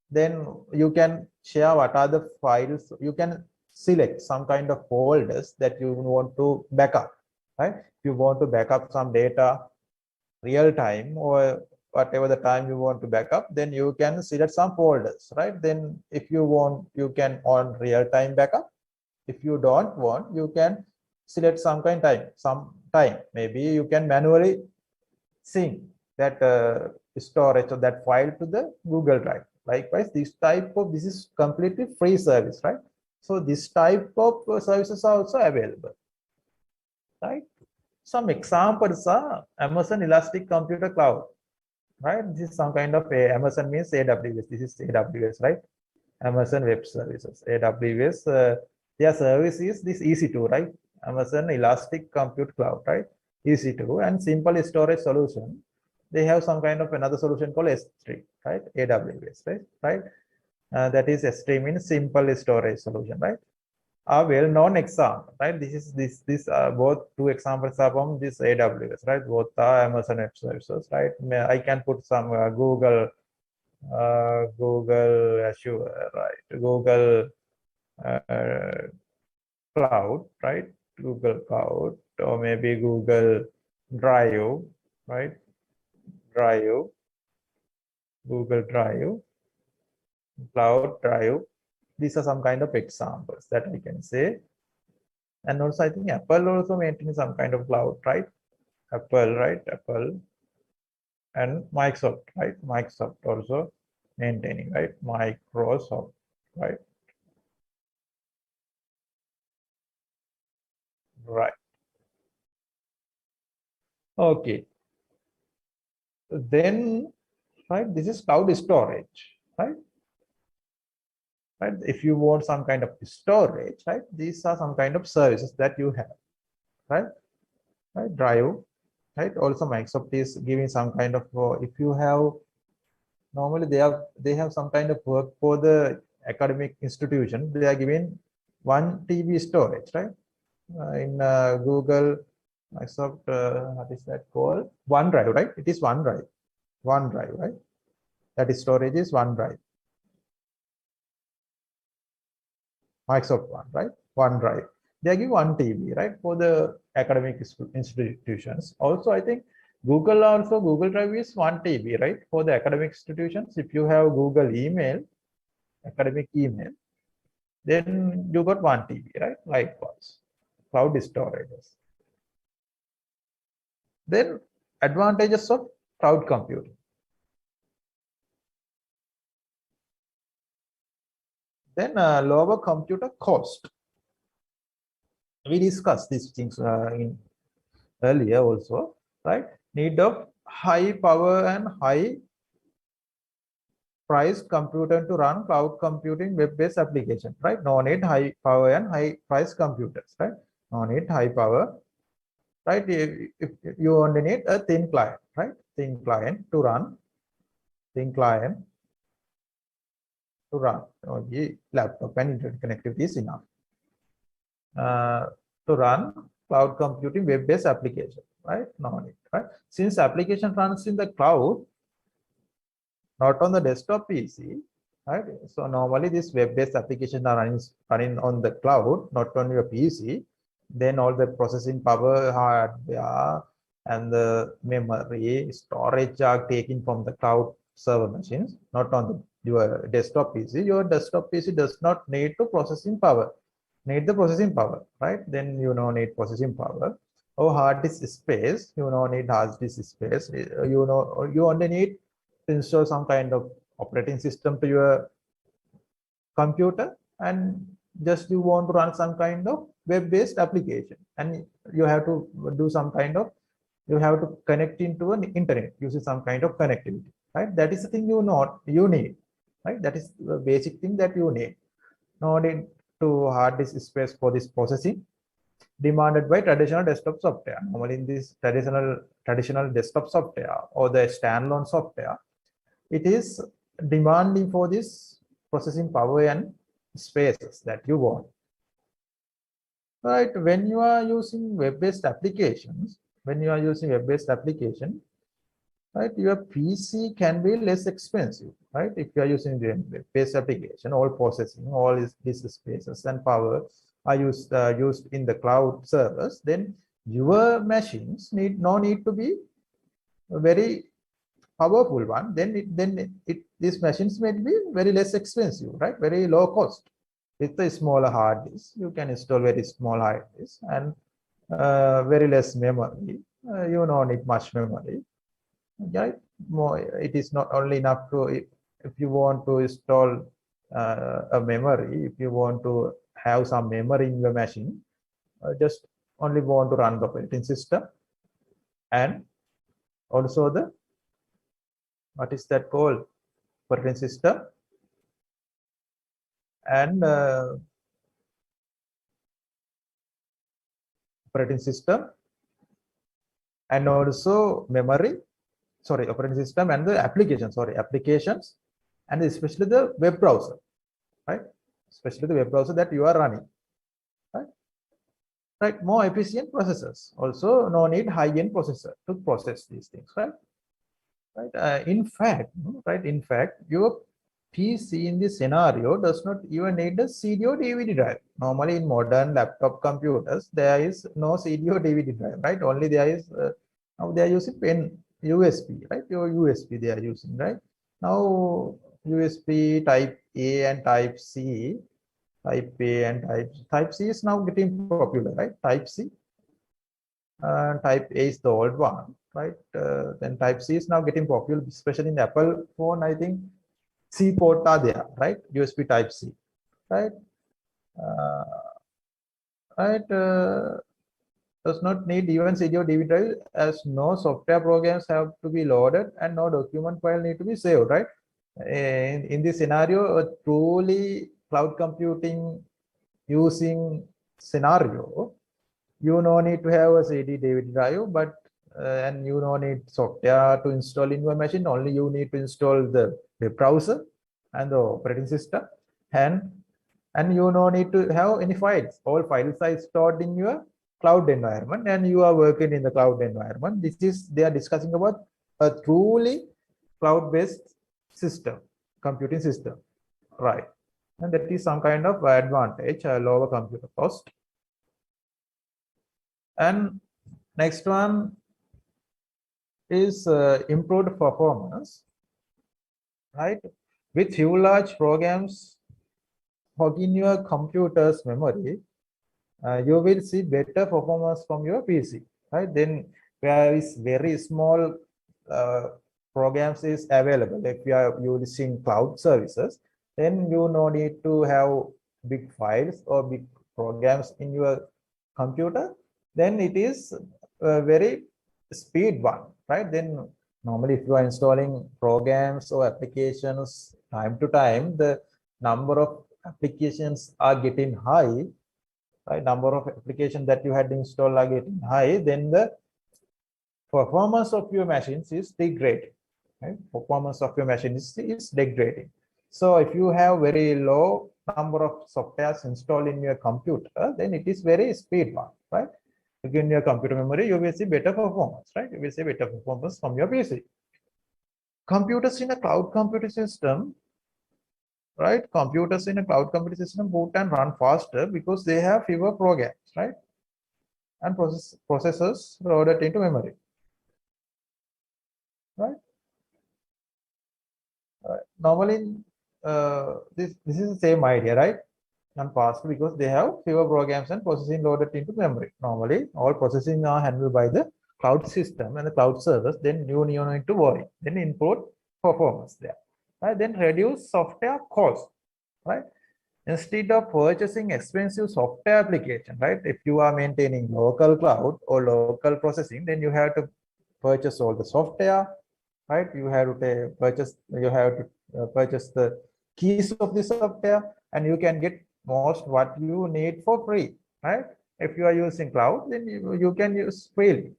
Speaker 1: Then you can share what are the files. You can select some kind of folders that you want to backup, right? If you want to backup some data real time or whatever the time you want to backup, then you can select some folders, right? Then if you want, you can on real time backup. If you don't want, you can select some time. Maybe you can manually sync that storage of that file to the Google Drive. Likewise, this is completely free service, right? So this type of services are also available, right? Some examples are Amazon Elastic Computer Cloud, right? This is some kind of Amazon means AWS. This is AWS, right? Amazon Web Services, AWS. Their service is this EC2, right? Amazon Elastic Compute Cloud, right? EC2 and simple storage solution. They have some kind of another solution called S3, right? AWS, right? That is S3 means simple storage solution, right? A well-known example, right? This both two examples are from this AWS, right? Both are Amazon Web Services, right? I can put some Google Azure, right? Google Cloud, right? Google Cloud, or maybe Google Drive, right? Google Drive, Cloud Drive. These are some kind of examples that I can say. And also, I think Apple also maintains some kind of cloud, right? Apple, right? Apple and Microsoft, right? Microsoft also maintaining, right? Microsoft, right? Right. Okay. Then, right, this is cloud storage, right? Right. If you want some kind of storage, right, these are some kind of services that you have, right? Right. Drive, right? Also, Microsoft is giving some kind of if you have normally they have some kind of work for the academic institution. They are giving 1 TB storage, right? In Google, Microsoft, what is that called? OneDrive, right? It is OneDrive, right? That is storage is OneDrive. Microsoft One, right? OneDrive. They give 1 TB, right? For the academic institutions. Also, I think Google Drive is 1 TB, right? For the academic institutions. If you have Google email, academic email, then you got 1 TB, right? Likewise, cloud storages. Then advantages of cloud computing. Then lower computer cost. We discussed these things in earlier also, right? Need of high power and high price computer to run cloud computing web-based application, right? No need high power and high price computers, right? No need high power, right? If you only need a thin client, right? Thin client to run only laptop and internet connectivity is enough to run cloud computing web-based application, right? No need, right? Since application runs in the cloud, not on the desktop PC, right? So normally this web-based application are running on the cloud, not on your PC. Then all the processing power, hardware, and the memory, storage are taken from the cloud server machines, not on your desktop PC. Your desktop PC does not need to processing power. Need the processing power, right? Then you don't need processing power. Or hard disk space, you don't need hard disk space. You only need to install some kind of operating system to your computer, and just you want to run some kind of web-based application, and you have to do some kind of you have to connect into an internet using some kind of connectivity, right? That is the thing you need, right? That is the basic thing that you need. No need to hard disk space for this processing demanded by traditional desktop software. Normally in this traditional desktop software or the standalone software, it is demanding for this processing power and spaces that you want. Right, when you are using web-based applications, right, your PC can be less expensive, right? If you are using the web-based application, all processing, all these spaces and power are used in the cloud servers, then your machines need to be a very powerful one. These machines may be very less expensive, right? Very low cost. With a smaller hard disk, you can install very small hard disk and very less memory. You don't need much memory. Right? More, it is not only enough to if you want to install a memory, if you want to have some memory in your machine, just only want to run the operating system and also the what is that called operating system and operating system and also memory, sorry, operating system and the applications and especially the web browser, right? Especially the web browser that you are running, right? Right, more efficient processors. Also, no need high-end processor to process these things, right? Right. In fact, your PC in this scenario does not even need a CD or DVD drive. Normally, in modern laptop computers, there is no CD or DVD drive, right? Only there is now they are using pen USB, right? Your USB they are using, right? Now USB Type A and Type C, Type A and Type C is now getting popular, right? Type C. Type A is the old one, right? Then Type C is now getting popular, especially in the Apple phone. I think C port are there, right? USB Type C, right? Does not need even CD or DVD drive as no software programs have to be loaded and no document file need to be saved, right? In this scenario, a truly cloud computing using scenario, you no need to have a CD DVD drive, but and you no need software to install in your machine. Only you need to install the web browser and the operating system, and you no need to have any files. All files are stored in your cloud environment, and you are working in the cloud environment. They are discussing about a truly cloud-based system, computing system, right? And that is some kind of advantage, lower computer cost. And next one is improved performance, right? With few large programs hogging your computer's memory, you will see better performance from your PC, right? Then where is very small programs is available. If you are using cloud services, then you no need to have big files or big programs in your computer. Then it is a very speed one, right? Then normally if you are installing programs or applications time to time, the number of applications are getting high, right? Number of applications that you had installed are getting high, then the performance of your machines is degrading, right? Performance of your machine is degrading. So if you have very low number of softwares installed in your computer, then it is very speed one, right? In your computer memory, you will see better performance, right? You will see better performance from your PC. Computers in a cloud computing system, right? Computers in a cloud computing system boot and run faster because they have fewer programs, right? And processors loaded into memory, right? Normally, this is the same idea, right? And faster because they have fewer programs and processing loaded into memory. Normally, all processing are handled by the cloud system and the cloud servers. Then you need to worry. Then improve performance there, right? Then reduce software cost, right? Instead of purchasing expensive software application, right? If you are maintaining local cloud or local processing, then you have to purchase all the software, right? You have to purchase the keys of the software, and you can get most what you need for free, right? If you are using cloud, then you can use freely.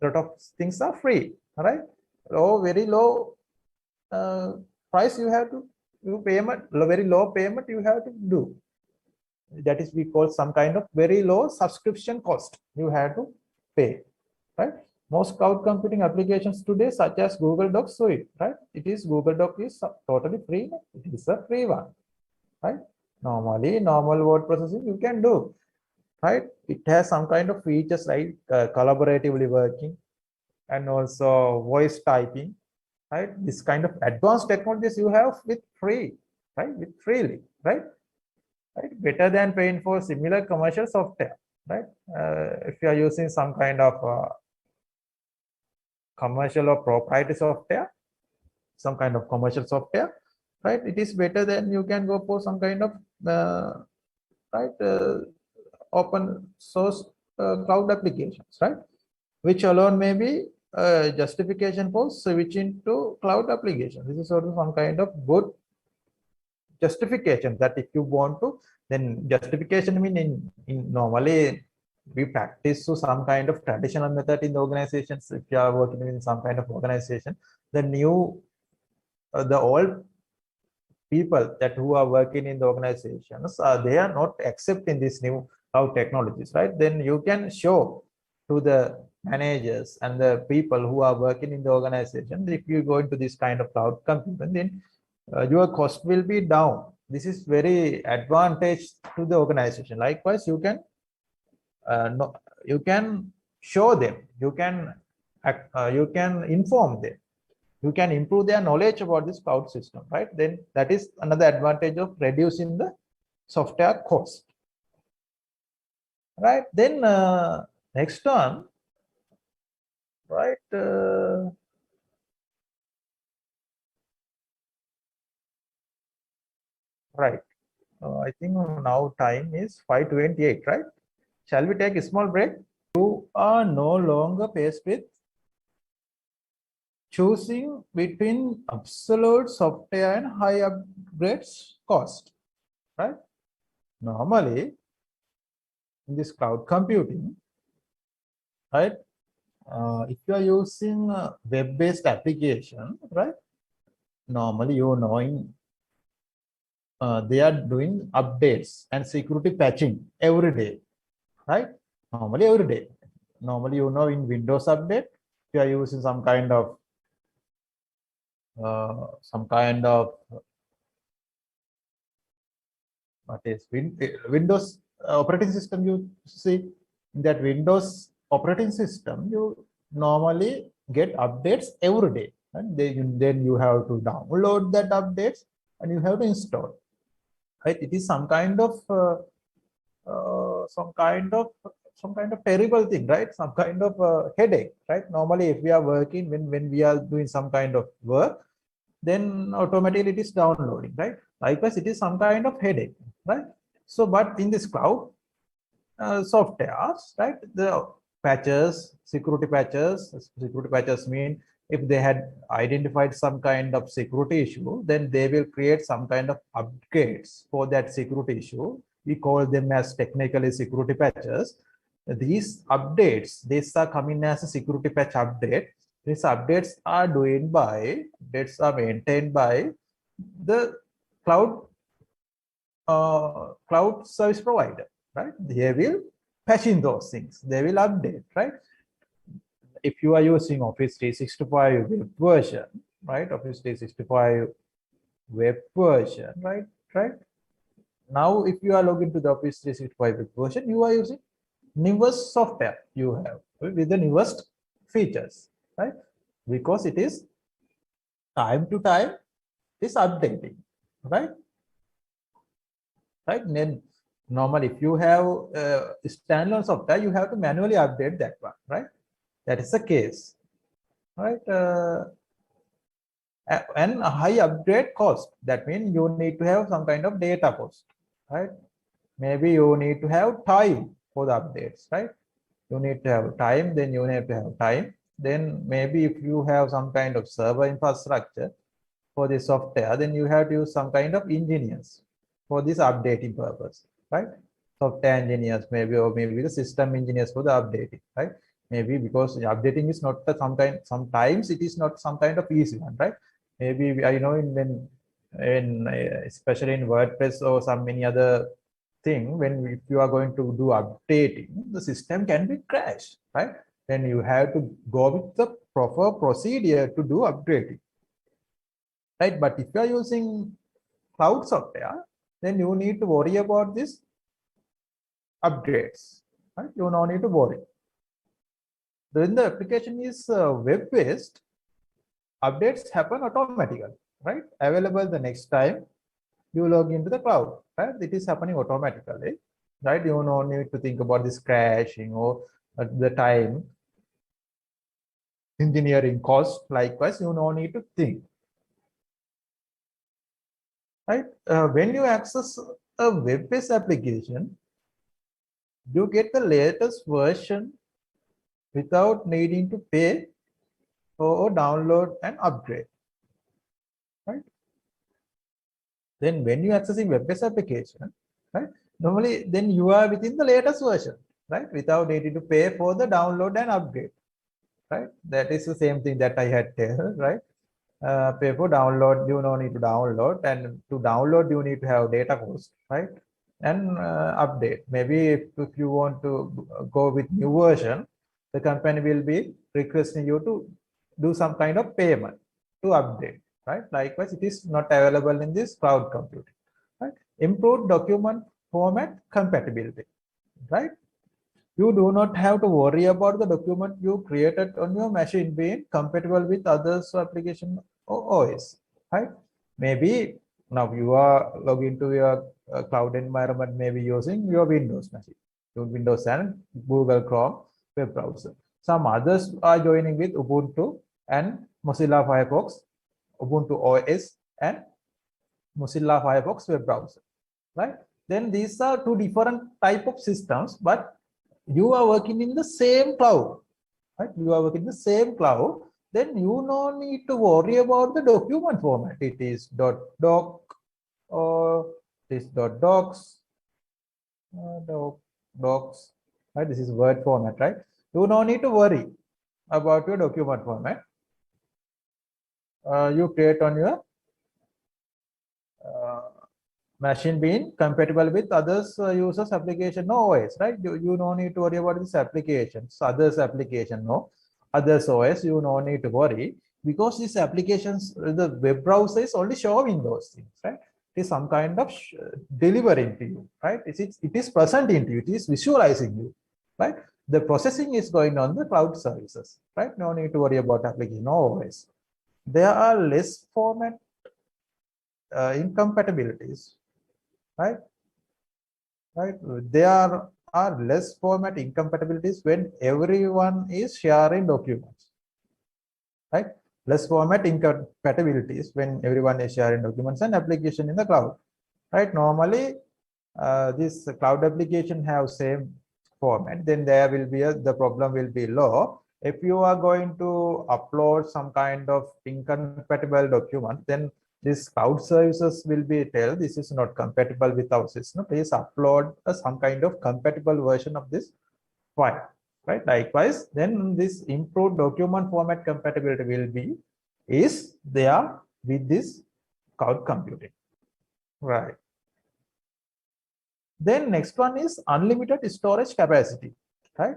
Speaker 1: A lot of things are free, all right? Very low price you have to do payment, very low payment you have to do. That is we call some kind of very low subscription cost you have to pay, right? Most cloud computing applications today, such as Google Docs, so it, right? It is Google Doc is totally free. It is a free one, right? Normally, normal word processing you can do, right? It has some kind of features like collaboratively working and also voice typing, right? This kind of advanced technologies you have with free, right? With freely, right? Right? Better than paying for similar commercial software, right? If you are using some kind of commercial or proprietary software, some kind of commercial software, right? It is better than you can go for some kind of open source cloud applications, right? Which alone may be justification for switching to cloud application. This is sort of some kind of good justification that if you want to, then justification mean in normally we practice to some kind of traditional method in the organizations. If you are working in some kind of organization, the new the old people that who are working in the organizations, they are not accepting this new cloud technologies, right? Then you can show to the managers and the people who are working in the organization, if you go into this kind of cloud computing, then your cost will be down. This is very advantage to the organization. Likewise, you can no, you can show them, you can inform them, you can improve their knowledge about this cloud system, right? Then that is another advantage of reducing the software cost, right? Then next one, right? Right. I think now time is 5:28, right? Shall we take a small break? You are no longer faced with choosing between absolute software and high upgrades cost, right? Normally, in this cloud computing, right? If you are using a web-based application, right? Normally, you knowing they are doing updates and security patching every day, right? Normally, every day. Normally, you know, in Windows update, you are using some kind of what is Windows operating system. You see in that Windows operating system, you normally get updates every day, and then you have to download that updates and you have to install. Right? It is some kind of terrible thing, right? Some kind of headache, right? Normally, if we are working, when we are doing some kind of work, then automatically it is downloading, right? Likewise, it is some kind of headache, right? So, but in this cloud softwares, right? The security patches mean if they had identified some kind of security issue, then they will create some kind of upgrades for that security issue. We call them as technically security patches. These updates, these are coming as a security patch update. These updates are maintained by the cloud service provider, right? They will patch in those things. They will update, right? If you are using Office 365 web version, right? Office 365 web version, right? Right. Now, if you are logged into the Office 365 web version, you are using newest software you have with the newest features, right? Because it is time to time is updating, right? Right. Then normally, if you have standalone software, you have to manually update that one, right? That is the case, right? And a high upgrade cost. That means you need to have some kind of data cost, right? Maybe you need to have time for the updates, right? You need to have time, then maybe if you have some kind of server infrastructure, for this software, then you have to use some kind of engineers for this updating purpose, right? Software engineers maybe, or maybe the system engineers for the updating, right? Maybe because updating is not sometimes it is not some kind of easy one, right? Maybe I know in especially in WordPress or some many other thing, when if you are going to do updating, the system can be crashed, right? Then you have to go with the proper procedure to do upgrading, right? But if you are using cloud software, then you need to worry about this upgrades, right? You don't need to worry. When the application is web-based, updates happen automatically, right? Available the next time you log into the cloud, right? It is happening automatically, right? You don't need to think about this crashing or the time engineering cost. Likewise, you don't need to think, right? When you access a web-based application, you get the latest version without needing to pay or download and upgrade, right? Then when you accessing web-based application, right, normally then you are within the latest version, right, without needing to pay for the download and upgrade, right? That is the same thing that I had tell, right? Pay for download, you don't need to download, and to download you need to have data cost, right? And update. Maybe if you want to go with new version, the company will be requesting you to do some kind of payment to update, right? Likewise, it is not available in this cloud computing, right? Improved document format compatibility, right? You do not have to worry about the document you created on your machine being compatible with others application or OS, right? Maybe now you are logged into your cloud environment, maybe using your Windows machine, your Windows and Google Chrome web browser. Some others are joining with Ubuntu and Mozilla Firefox, Ubuntu OS and Mozilla Firefox web browser, right? Then these are two different type of systems, but you are working in the same cloud, right? You are working in the same cloud, then you no need to worry about the document format. It is .doc or this .docs, docs, right? This is Word format, right? You no need to worry about your document format. You create on your machine being compatible with others users application, no OS, right? You no need to worry about this applications, others application, no others OS, you no need to worry, because these applications, the web browser is only showing those things, right? It is some kind of delivering to you, right? It is presenting to you, it is visualizing you, right? The processing is going on the cloud services, right? No need to worry about application, no OS. There are less format incompatibilities, right? There are less format incompatibilities when everyone is sharing documents, right? Less format incompatibilities when everyone is sharing documents and application in the cloud, right? Normally, this cloud application have same format, then there will be the problem will be low. If you are going to upload some kind of incompatible document, then this cloud services will be tell this is not compatible with our system. Please upload some kind of compatible version of this file, right? Likewise, then this improved document format compatibility will be is there with this cloud computing, right? Then next one is unlimited storage capacity, right?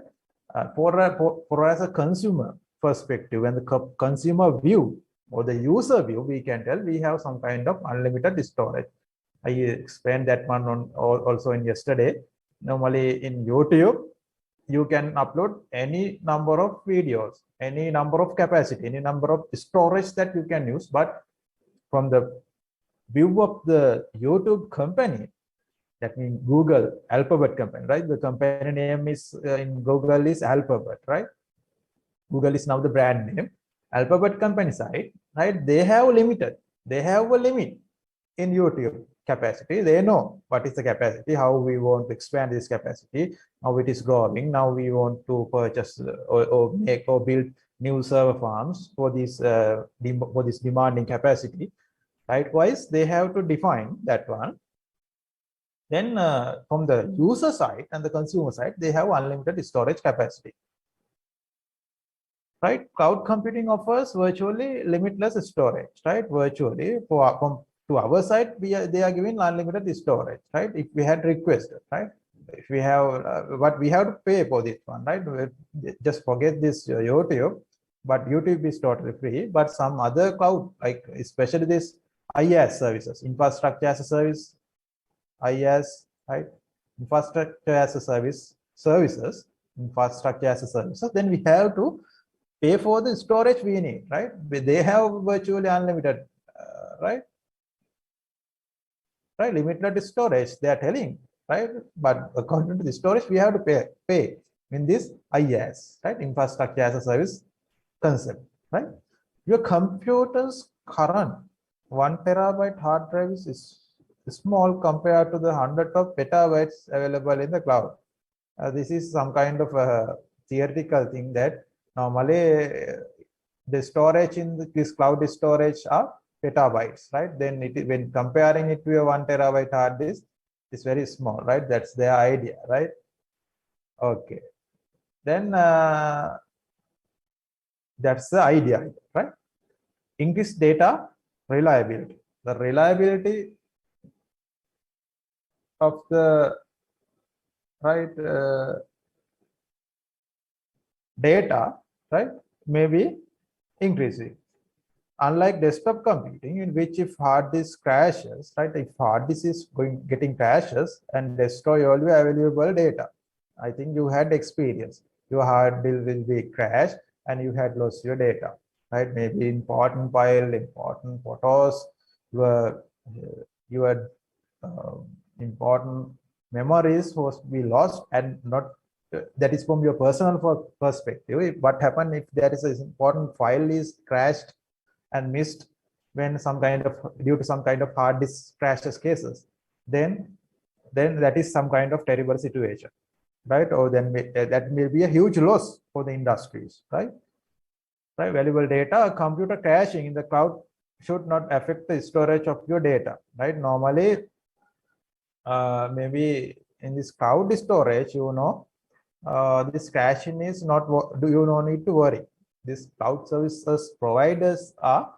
Speaker 1: For as a consumer perspective and the consumer view or the user view, we can tell we have some kind of unlimited storage. I explained that one on also in yesterday. Normally in YouTube, you can upload any number of videos, any number of capacity, any number of storage that you can use. But from the view of the YouTube company, that means Google, Alphabet company, right? The company name is in Google is Alphabet, right? Google is now the brand name. Alphabet company side, right? They have a limit in YouTube capacity. They know what is the capacity, how we want to expand this capacity, how it is growing. Now we want to purchase or make or build new server farms for this demanding capacity. Likewise, they have to define that one. Then from the user side and the consumer side, they have unlimited storage capacity. Right? Cloud computing offers virtually limitless storage, right? Virtually, to our side, they are giving unlimited storage, right? If we had requested, right? If we have, but we have to pay for this one, right? Just forget this YouTube, but YouTube is totally free. But some other cloud, like especially this IaaS services, infrastructure as a service, IaaS, right? Infrastructure as a service services, infrastructure as a services, then we have to pay for the storage we need, right? They have virtually unlimited, right? Right, limited storage, they are telling, right? But according to the storage, we have to pay in this IaaS, right? Infrastructure as a service concept, right? Your computer's current 1 terabyte hard drive is small compared to the hundred of petabytes available in the cloud. This is some kind of a theoretical thing that normally the storage in this cloud storage are petabytes, right? Then when comparing it to a 1 terabyte hard disk, it's very small, right? That's their idea, right? Okay. Then that's the idea, right? Increase data reliability. The reliability of the data, right, may be increasing. Unlike desktop computing, in which if hard disk crashes, right, if hard disk is getting crashes and destroy all your available data, I think you had experience. Your hard disk will be crashed and you had lost your data, right? Maybe important file, important photos, your important memories was be lost and not. That is from your personal perspective. What happens if there is an important file is crashed and missed when some kind of due to some kind of hard disk crashes cases, then that is some kind of terrible situation, right? Or then that may be a huge loss for the industries, right? Right, valuable data. A computer crashing in the cloud should not affect the storage of your data, right? Normally, maybe in this cloud storage, this crashing is not, you don't need to worry. This cloud services providers are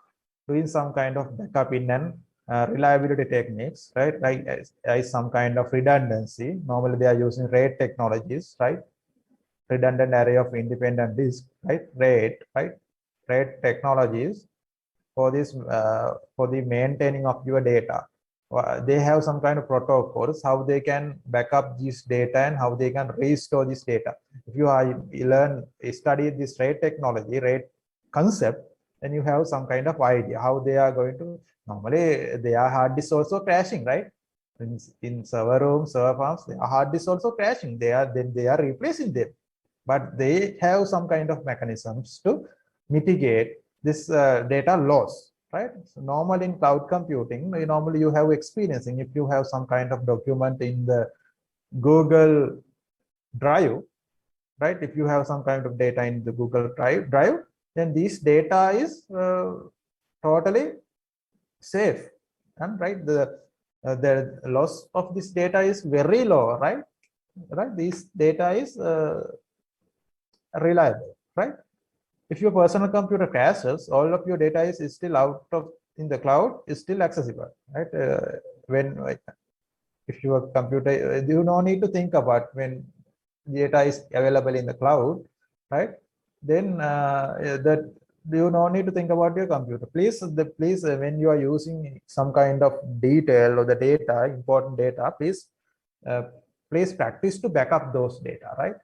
Speaker 1: doing some kind of backup in and reliability techniques, right? Like as some kind of redundancy. Normally they are using RAID technologies, right? Redundant array of independent disk, right? RAID technologies for this for the maintaining of your data. They have some kind of protocols how they can back up this data and how they can restore this data. If you study this RAID technology, RAID concept, then you have some kind of idea how they are going to. Normally, their hard disk also crashing, right? In server rooms, server farms, their hard disk also crashing. They are replacing them, but they have some kind of mechanisms to mitigate this data loss, right? So normally in cloud computing, normally you have experiencing if you have some kind of document in the Google Drive, right? If you have some kind of data in the Google Drive, then this data is totally safe, and right, the loss of this data is very low, right? Right, this data is reliable, right? If your personal computer crashes, all of your data is still out of in the cloud, is still accessible, right? If your computer, you don't need to think about when data is available in the cloud, right? Then that you don't need to think about your computer. Please, when you are using some kind of detail or the data, important data, please practice to back up those data, right?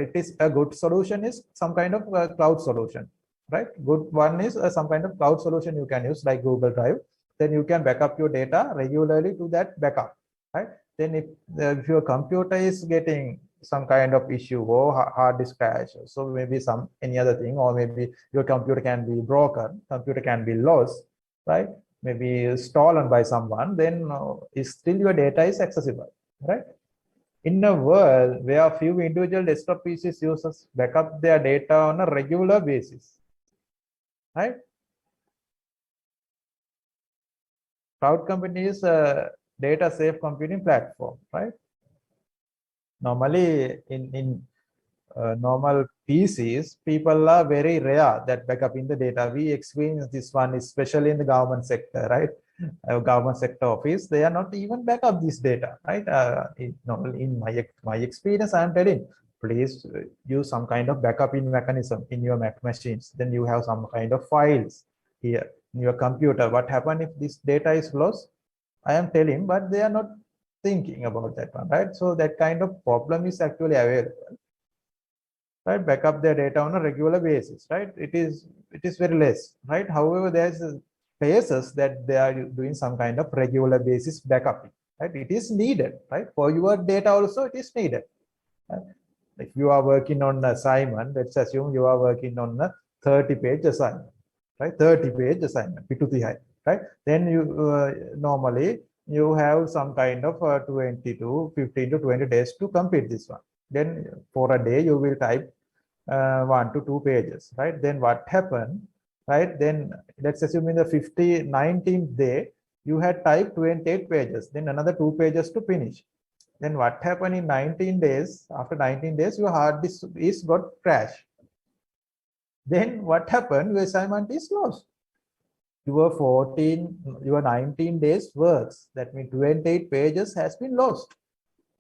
Speaker 1: It is a good solution is some kind of cloud solution, right? Good one is some kind of cloud solution you can use like Google Drive. Then you can back up your data regularly to that backup, right? Then if your computer is getting some kind of issue or hard disk crash, so maybe any other thing, or maybe your computer can be broken, computer can be lost, right? Maybe stolen by someone, then still your data is accessible, right? In a world where few individual desktop PCs users backup their data on a regular basis, right? cloud computing is a data safe computing platform, right? Normally, in normal PCs, people are very rare that backup in the data. We experience this one, especially in the government sector, right? Government sector office, they are not even backup this data, right? In my experience, I am telling, please use some kind of backup in mechanism in your Mac machines. Then you have some kind of files here in your computer. What happens if this data is lost? I am telling, but they are not thinking about that one, right? So that kind of problem is actually available, right? Back up their data on a regular basis, right? It is very less, right? However, there's places that they are doing some kind of regular basis backup, right? It is needed, right? For your data also, it is needed. Right? If you are working on an assignment, let's assume you are working on a 30-page assignment, right? 30-page assignment, right? Then you normally you have some kind of 15 to 20 days to complete this one. Then for a day, you will type 1 to 2 pages, right? Then what happened, right? Then let's assume in the 19th day, you had typed 28 pages, then another 2 pages to finish. Then what happened in 19 days? After 19 days, your hard disk is got crashed. Then what happened? Your assignment is lost. Your 19 days works. That means 28 pages has been lost,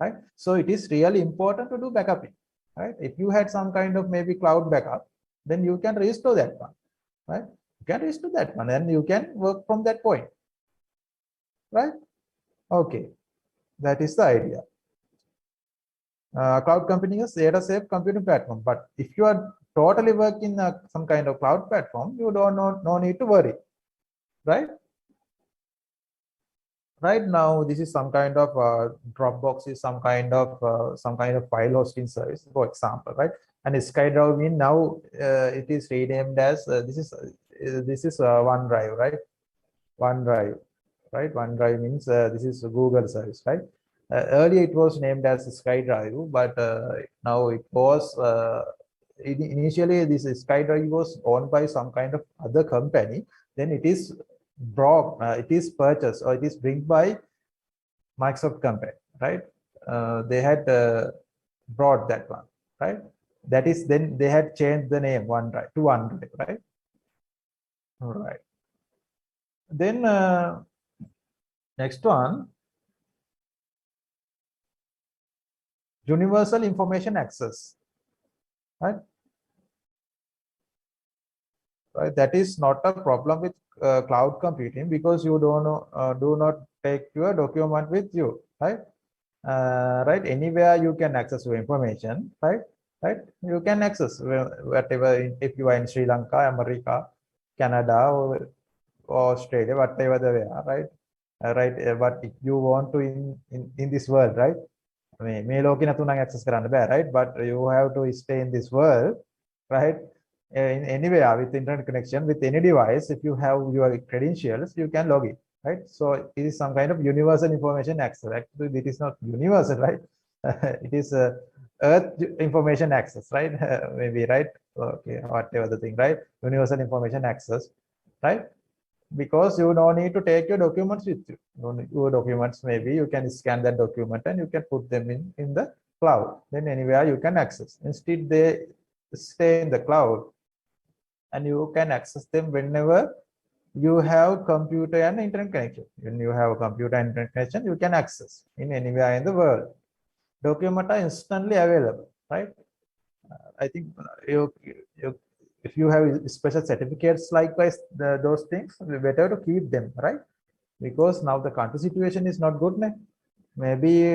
Speaker 1: right? So it is really important to do backupping, right? If you had some kind of maybe cloud backup, then you can restore that one, right? You can restore that one and you can work from that point, right? Okay, that is the idea. Cloud computing is data safe computing platform, but if you are totally working some kind of cloud platform, you don't no need to worry, right? Right now, this is some kind of Dropbox is some kind of file hosting service, for example, right? And SkyDrive mean now it is renamed as this is OneDrive, right? OneDrive, right? OneDrive means this is a Google service, right? Earlier it was named as SkyDrive, but now it was initially this SkyDrive was owned by some kind of other company. Then it is brought, it is purchased or it is bring by Microsoft company, right? They had brought that one, right? That is, then they had changed the name OneDrive to OneDrive, right? All right. Then next one, universal information access, right? Right, that is not a problem with cloud computing because you do not take your document with you, right? Right, anywhere you can access your information, right? You can access whatever, if you are in Sri Lanka, America, Canada, or Australia, whatever they are, right? But if you want to in this world, right? මේ ලෝකේ නැතුණන් access කරන්න බෑ, right? But you have to stay in this world, right? In anywhere with internet connection with any device, if you have your credentials, you can log in, right? So it is some kind of universal information access. Actually, it is not universal, right? It is earth information access, right? Maybe, right? Okay, whatever the thing, right? Universal information access, right? Because you don't need to take your documents with you. Your documents, maybe you can scan that document and you can put them in the cloud. Then anywhere you can access. Instead, they stay in the cloud and you can access them whenever you have computer and internet connection. When you have a computer and internet connection, you can access in anywhere in the world. Documents are instantly available, right? I think if you have special certificates likewise, those things, better to keep them, right? Because now the country situation is not good, né? Maybe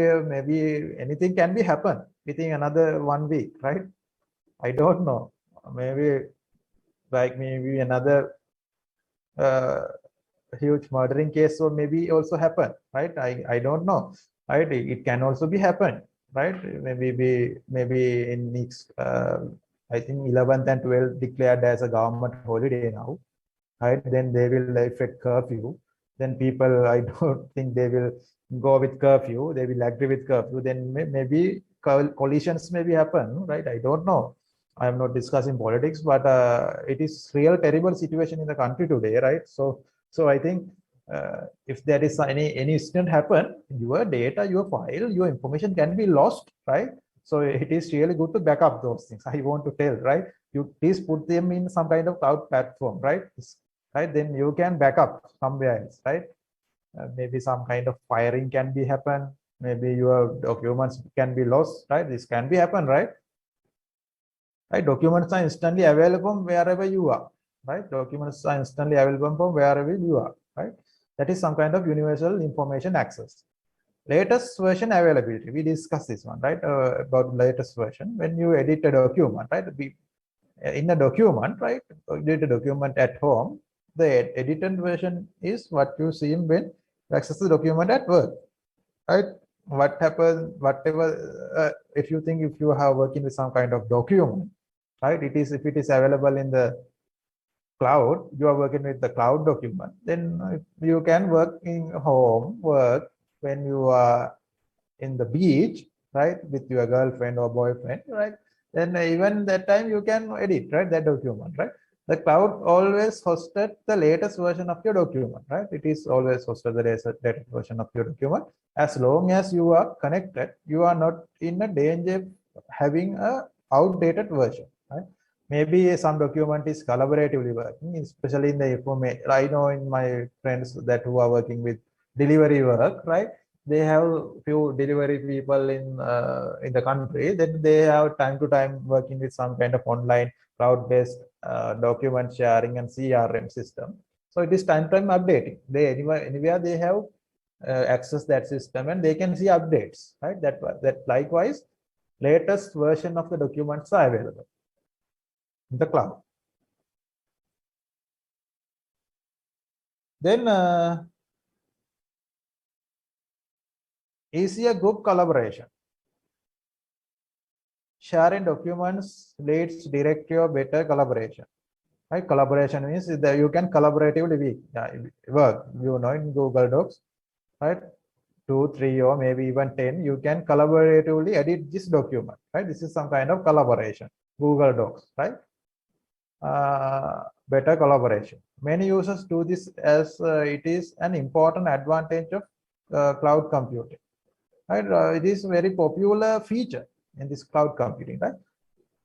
Speaker 1: anything can be happen within another 1 week, right? I don't know. Maybe another huge murdering case, or maybe also happen, right? I don't know, right? It can also be happen, right? Maybe in next I think 11th and 12th declared as a government holiday now, right? Then they will effect curfew. Then people, I don't think they will go with curfew. They will agree with curfew. Then maybe collisions maybe happen, right? I don't know. I am not discussing politics, but it is real terrible situation in the country today, right? So I think if there is any incident happen, your data, your file, your information can be lost, right? So it is really good to back up those things. I want to tell, right? You please put them in some kind of cloud platform, right? Right, then you can back up somewhere else, right? Maybe some kind of firing can be happen. Maybe your documents can be lost, right? This can be happen, right? Right, documents are instantly available from wherever you are, right? Documents are instantly available from wherever you are, right? That is some kind of universal information access. Latest version availability, we discussed this one, right? About latest version. When you edit a document, right? In a document, right? Edit a document at home, the edited version is what you see when you access the document at work, right? What happens, whatever, if you think, if you are working with some kind of document, right? It is, if it is available in the cloud, you are working with the cloud document, then you can work in home work when you are in the beach, right, with your girlfriend or boyfriend, right? Then even that time you can edit, right, that document, right? The cloud always hosted the latest version of your document, right? It is always hosted the latest version of your document. As long as you are connected, you are not in a danger of having a outdated version, right? Maybe some document is collaboratively working, especially in the information. I know in my friends that who are working with delivery work, right? They have few delivery people in the country. Then they have time to time working with some kind of online cloud-based document sharing and CRM system. So it is time to time updating. They anywhere they have access that system and they can see updates, right? That likewise, latest version of the documents are available in the cloud. Then easier group collaboration. Sharing documents leads direct to better collaboration. Right? Collaboration means that you can collaboratively work. You know, in Google Docs, right? 2, 3, or maybe even 10. You can collaboratively edit this document. Right? This is some kind of collaboration. Google Docs, right? Better collaboration. Many users do this as it is an important advantage of cloud computing. Right? It is a very popular feature in this cloud computing, right?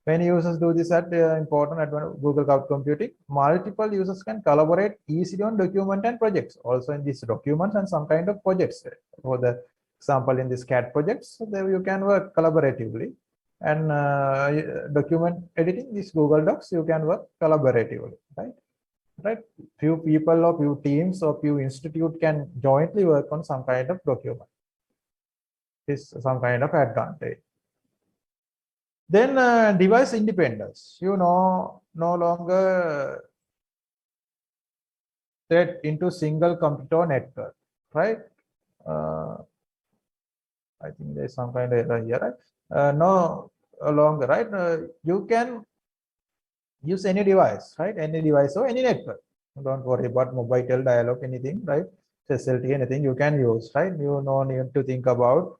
Speaker 1: Many users do this at important advantage Google Cloud Computing. Multiple users can collaborate easily on document and projects. Also in these documents and some kind of projects. For the example, in this CAD projects, so there you can work collaboratively. And document editing, this Google Docs, you can work collaboratively, right? Right? Few people or few teams or few institute can jointly work on some kind of document. This is some kind of advantage. Then device independence. You know, no longer thread into single computer network, right? I think there's some kind of error here, right? No longer, right? You can use any device, right? Any device or any network. Don't worry about mobile dialog, anything, right? Facility, anything you can use, right? You no need to think about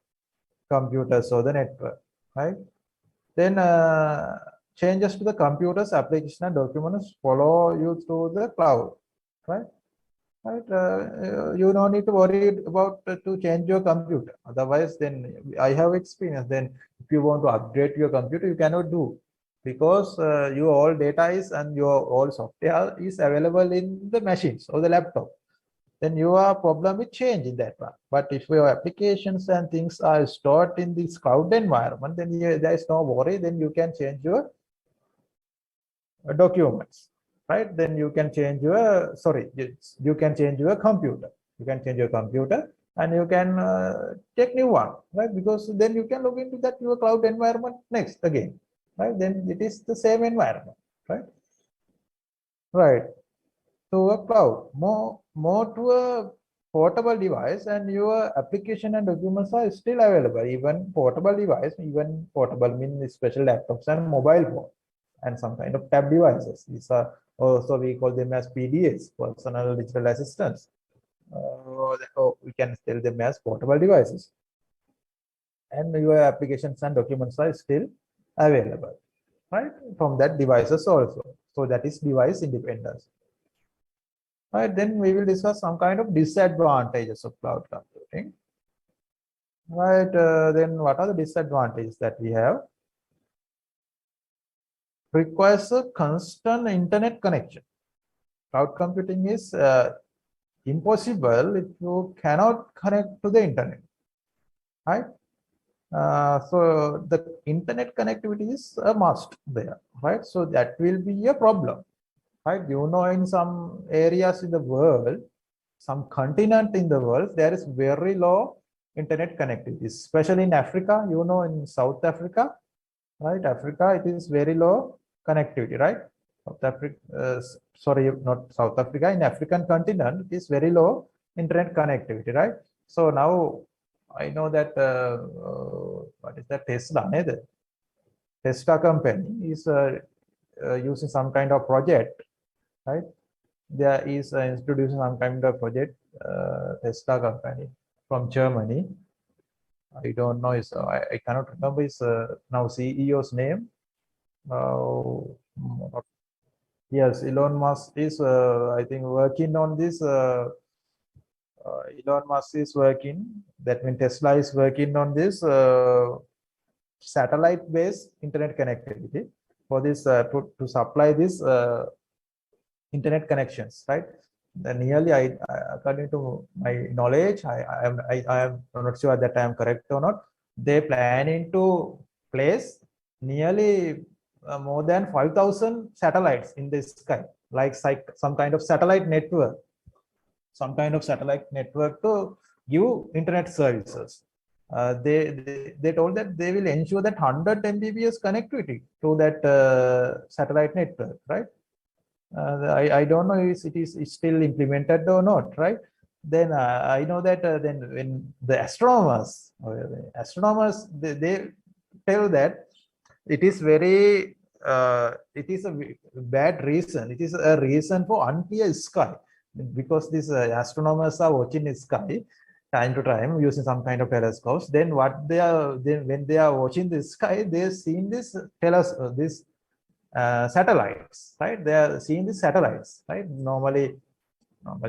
Speaker 1: computers or the network, right? Then changes to the computer's application and documents follow you through the cloud, right? Right? You don't need to worry about to change your computer. Otherwise, then I have experience. Then if you want to upgrade your computer, you cannot do, because your all data is and your all software is available in the machines or the laptop. Then you are problem with change in that one. But if your applications and things are stored in this cloud environment, then there is no worry. Then you can change your documents, right? Then you can change your, sorry, you can change your computer. You can change your computer and you can take new one, right? Because then you can log into that your cloud environment next again, right? Then it is the same environment, right? Right. To a cloud, more to a portable device, and your application and documents are still available. Even portable device, even portable means special laptops and mobile phone and some kind of tab devices. These are also, we call them as PDAs, personal digital assistants. We can tell them as portable devices. And your applications and documents are still available, right? From that devices also. So that is device independence. right? Then we will discuss some kind of disadvantages of cloud computing, right? Then what are the disadvantages that we have? Requires a constant internet connection. Cloud computing is impossible if you cannot connect to the internet, right? So the internet connectivity is a must there, right? So that will be a problem, right? You know, in some areas in the world, some continent in the world, there is very low internet connectivity, especially in Africa. You know, in South Africa, right? Africa, it is very low connectivity, right? South Africa, sorry, not South Africa, in African continent, it is very low internet connectivity, right? So now I know that, what is that, Tesla, neither? Tesla company is using some kind of project, right? There is introducing some kind of project, Tesla company from Germany. I don't know, I cannot remember his now CEO's name. Yes, Elon Musk is, I think, working on this. Elon Musk is working. That means Tesla is working on this satellite-based internet connectivity for this to supply this internet connections, right? Nearly, according to my knowledge, I am not sure that I am correct or not. They planning to place nearly more than 5,000 satellites in the sky, like some kind of satellite network, to give internet services. They told that they will ensure that 100 Mbps connectivity to that satellite network, right? I don't know if it is still implemented or not, right? Then I know that then when the astronomers, they tell that it is very, it is a bad reason. It is a reason for unclear sky, because these astronomers are watching the sky time to time using some kind of telescopes. Then what they are, then when they are watching the sky, they are seeing this satellites, right? They are seeing the satellites, right? Normally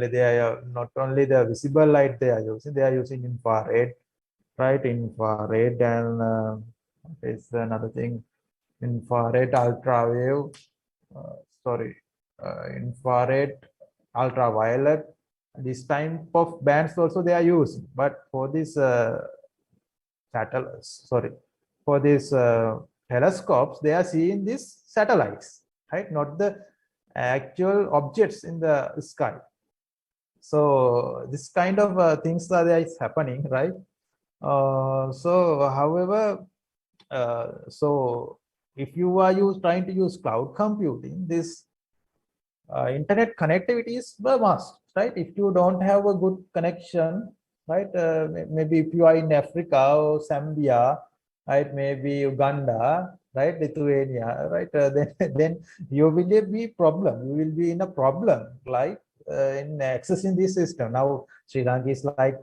Speaker 1: they are not only the visible light they are using infrared, right? Infrared and is another thing, infrared, ultraviolet, sorry, infrared, ultraviolet. This type of bands also they are using, but for this for this telescopes, they are seeing these satellites, right? Not the actual objects in the sky. So this kind of things are there is happening, right? However, so if you are trying to use cloud computing, this internet connectivity is a must, right? If you don't have a good connection, right? Maybe if you are in Africa or Zambia, right? Maybe Uganda, right? Lithuania, right? Then you will be problem. You will be in a problem, like in accessing this system. Now Sri Lanka is like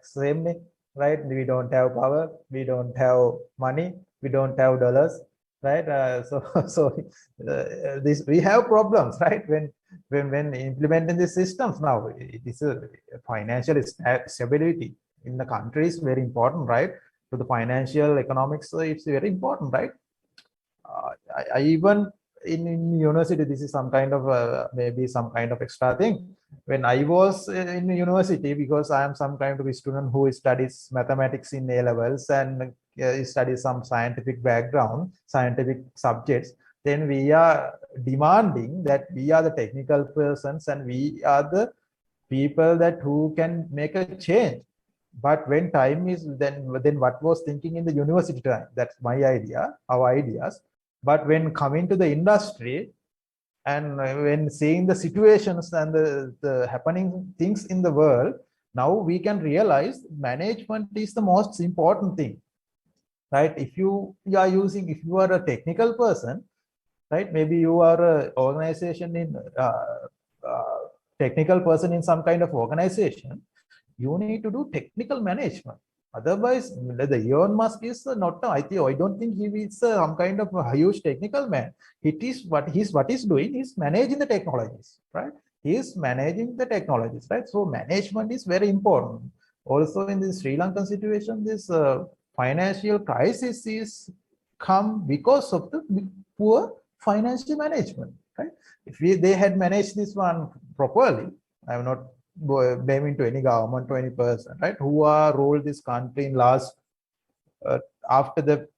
Speaker 1: same, right? We don't have power, we don't have money, we don't have dollars, right? This we have problems, right? When implementing the systems. Now it is a financial stability in the country is very important, right? To the financial economics, it's very important, right? I even in university, this is some kind of maybe some kind of extra thing. When I was in university, because I am some kind of a student who studies mathematics in A levels and studies some scientific background, scientific subjects, then we are demanding that we are the technical persons and we are the people that who can make a change. But when time is, then what was thinking in the university time, that's my idea, our ideas. But when coming to the industry and when seeing the situations and the happening things in the world, now we can realize management is the most important thing, right? If you are a technical person, right? Maybe you are a organization in technical person in some kind of organization, you need to do technical management. Otherwise, the Elon Musk is not I don't think he is some kind of a huge technical man. It is what he's doing is managing the technologies, right? he is managing the technologies, right? So management is very important. Also in the Sri Lankan situation, this financial crisis is come because of the poor financial management, right? If they had managed this one properly, I'm not blaming to any government or any person, right? Who are ruled this country in last after the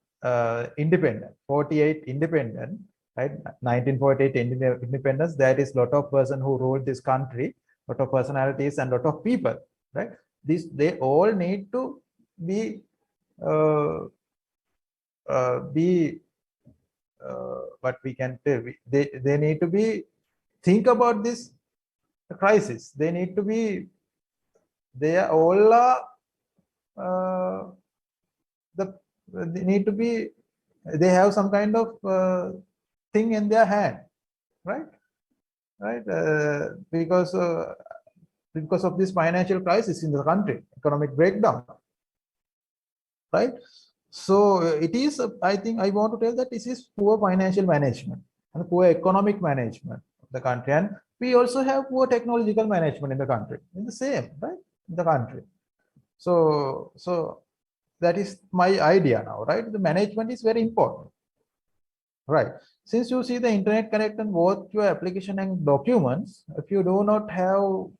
Speaker 1: independent 48 independent, right? 1948 independence. That is lot of person who ruled this country, lot of personalities and lot of people, right? They all need to be what we can tell. They need to be think about this crisis. They need to be, they are all they need to be, they have some kind of thing in their hand, right? Because of this financial crisis in the country, economic breakdown, right? So it is, I think I want to tell that this is poor financial management and poor economic management of the country. And we also have poor technological management in the country, in the same, right? In the country. So that is my idea now, right? The management is very important, right? Since you see the internet connect and both your application and documents, if you do not have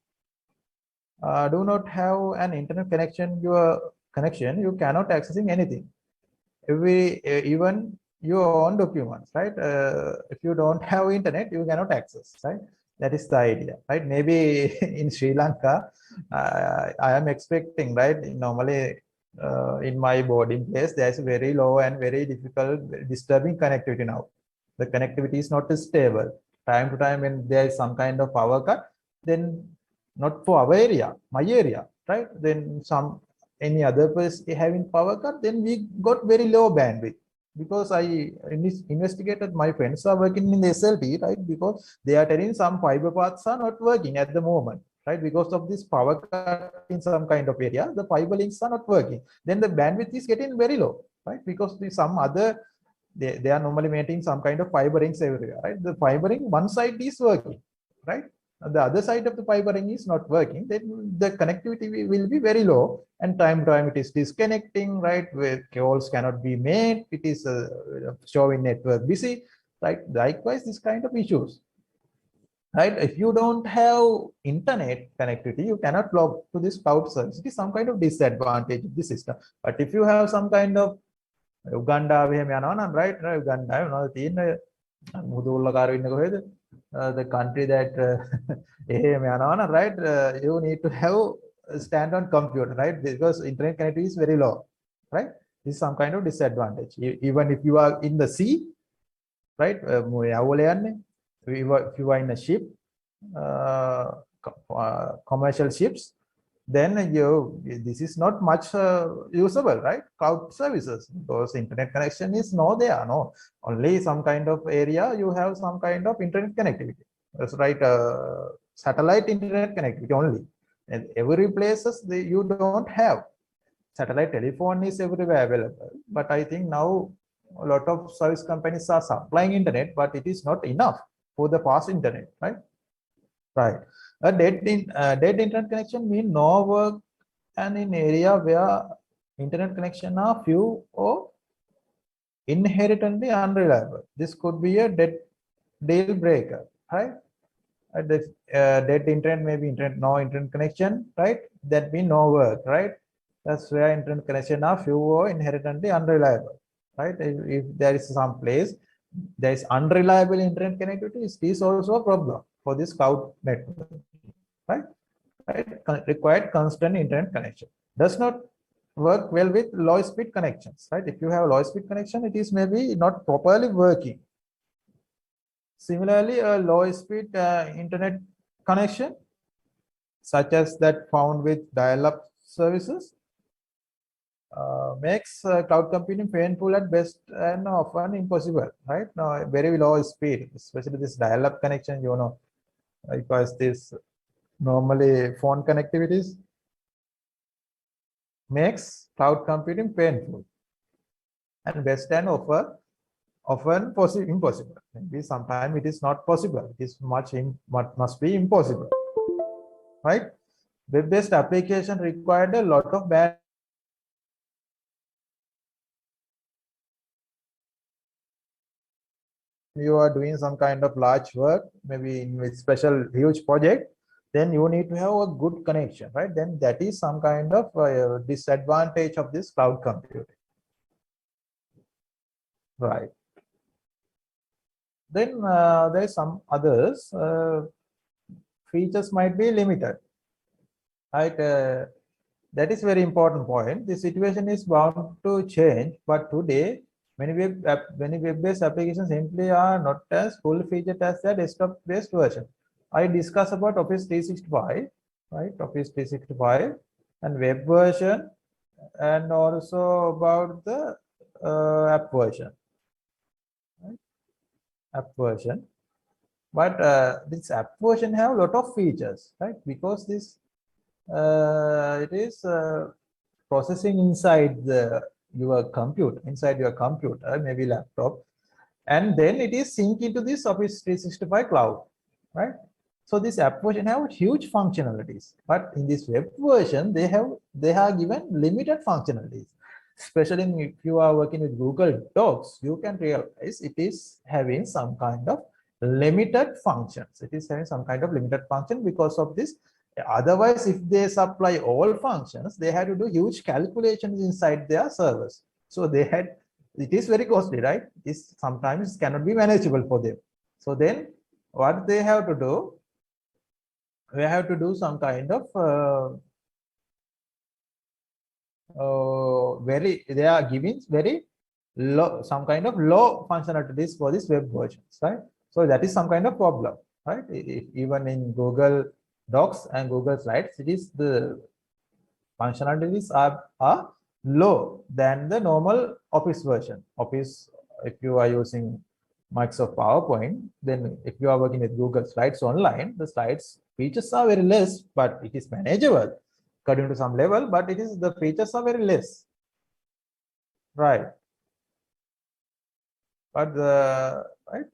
Speaker 1: an internet connection, you cannot accessing anything. Even your own documents, right? If you don't have internet, you cannot access, right? That is the idea, right? Maybe in Sri Lanka, I am expecting, right? Normally, in my boarding place, there's a very low and very difficult, disturbing connectivity now. The connectivity is not stable. Time to time, when there is some kind of power cut, then not for our area, my area, right? Then any other person having power cut, then we got very low bandwidth. Because I investigated, my friends are working in the SLT, right? Because they are telling some fiber paths are not working at the moment, right? Because of this power cut in some kind of area, the fiber links are not working. Then the bandwidth is getting very low, right? Because some other, they are normally maintaining some kind of fiber rings everywhere, right? The fiber ring, one side is working, right? The other side of the fiber ring is not working, then the connectivity will be very low, and time to time it is disconnecting, right? Where calls cannot be made, it is showing network busy, right? Likewise, this kind of issues, right? If you don't have internet connectivity, you cannot log to this cloud service. It is some kind of disadvantage of the system. But if you have some kind of Uganda, right? Uganda, the country that right? You need to have a stand on computer, right? Because internet connectivity is very low, right? This is some kind of disadvantage. Even if you are in the sea, right? If you are in a ship, commercial ships, then this is not much usable, right? Cloud services, because internet connection is no. Only some kind of area you have some kind of internet connectivity. That's right. Satellite internet connectivity only. And every places you don't have. Satellite telephone is everywhere available. But I think now a lot of service companies are supplying internet, but it is not enough for the fast internet, right? Right. A dead internet connection means no work, and in area where internet connection are few or inherently unreliable. This could be a deal breaker, right? Dead internet, maybe no internet connection, right? That means no work, right? That's where internet connection are few or inherently unreliable, right? If there is some place there is unreliable internet connectivity, it is also a problem for this cloud network, right? Required constant internet connection. Does not work well with low speed connections, right? If you have a low speed connection, it is maybe not properly working. Similarly, a low speed internet connection, such as that found with dial-up services, makes cloud computing painful at best and often impossible, right? Now, very low speed, especially this dial-up connection, because this normally phone connectivities makes cloud computing painful and best and often impossible. Maybe sometimes it is not possible. It is must be impossible, right? Web-based application required a lot of bad. You are doing some kind of large work, maybe in a special huge project, then you need to have a good connection, right? Then that is some kind of disadvantage of this cloud computing, right? Then there are some others. Features might be limited, right? That is very important point. The situation is bound to change, but today many web-based applications simply are not as full-featured as their desktop-based version. I discuss about Office 365, right? Office 365 and web version, and also about the app version, right? App version. But this app version have a lot of features, right? Because this it is processing inside your computer, maybe laptop, and then it is synced into this Office 365 cloud, right? So this app version have huge functionalities, but in this web version they are given limited functionalities. Especially if you are working with Google Docs, you can realize it is having some kind of limited functions. It is having some kind of limited function because of this. Otherwise, if they supply all functions, they had to do huge calculations inside their servers. So they had, it is very costly, right? This sometimes cannot be manageable for them. So then what they have to do, they have to do some kind of they are giving very low, some kind of low functionalities for this web versions, right? So that is some kind of problem, right? Even in Google Docs and Google Slides, it is the functionalities are low than the normal Office version. Office, if you are using Microsoft PowerPoint, then if you are working with Google Slides online, the slides features are very less, but it is manageable according to some level, but it is the features are very less, right? But the right,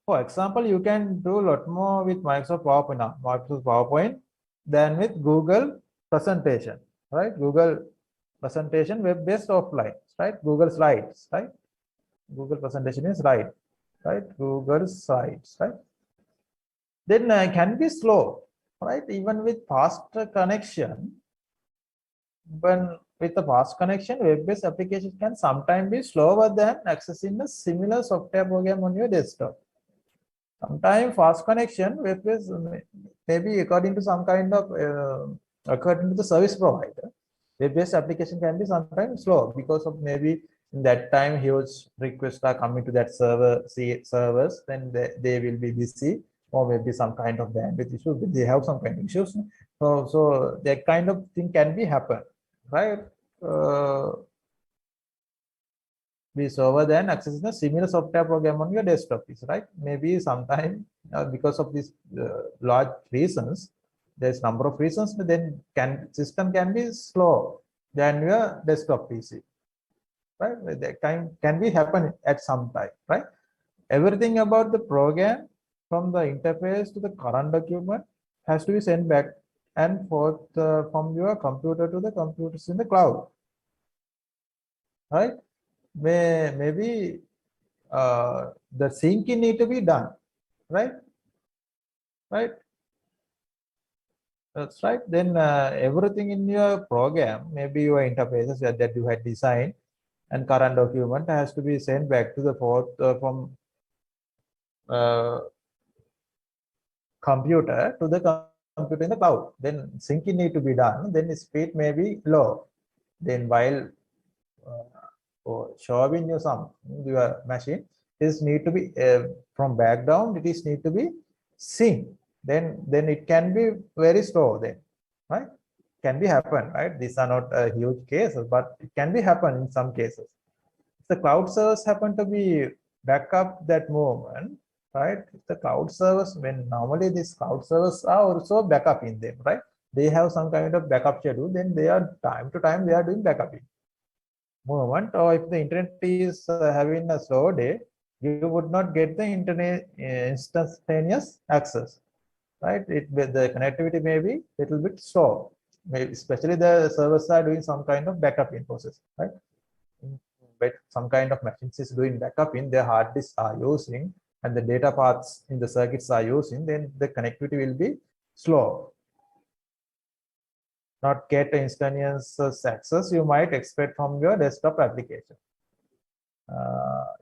Speaker 1: for example, you can do a lot more with Microsoft PowerPoint than with Google presentation, right? Google presentation web-based offline, right? Google Slides, right? Google presentation is right? Google Slides, right? Then can be slow, right? Even with faster connection, when with a fast connection, web-based applications can sometimes be slower than accessing a similar software program on your desktop. Sometimes fast connection web-based maybe according to some kind of according to the service provider, web-based application can be sometimes slow because of maybe in that time huge requests are coming to that servers, then they will be busy, or maybe some kind of bandwidth issue. They have some kind of issues. So that kind of thing can be happen, right? Be slower than accessing a similar software program on your desktop is, right? Maybe sometime because of these large reasons, there's number of reasons, but then system can be slow than your desktop PC, right? That can be happen at some time, right? Everything about the program from the interface to the current document has to be sent back and forth from your computer to the computers in the cloud, right? Maybe the syncing need to be done, right? That's right. Then everything in your program, maybe your interfaces that you had designed and current document has to be sent back to the port from computer to the computer in the cloud. Then syncing need to be done. Then the speed may be low. Then while showing you your machine, this need to be from background. It is need to be synced. Then it can be very slow. Then, right? Can be happen, right? These are not huge cases, but it can be happen in some cases. If the cloud servers happen to be back up that moment, right? If the cloud servers, when normally these cloud servers are also backup in them, right? They have some kind of backup schedule, then they are time to time they are doing backup in moment, or if the internet is having a slow day, you would not get the internet instantaneous access, right? The connectivity may be a little bit slow, maybe especially the servers are doing some kind of backup in process, right? But some kind of machines is doing backup in their hard disks are using, and the data paths in the circuits are using, then the connectivity will be slow. Not get instantaneous access you might expect from your desktop application.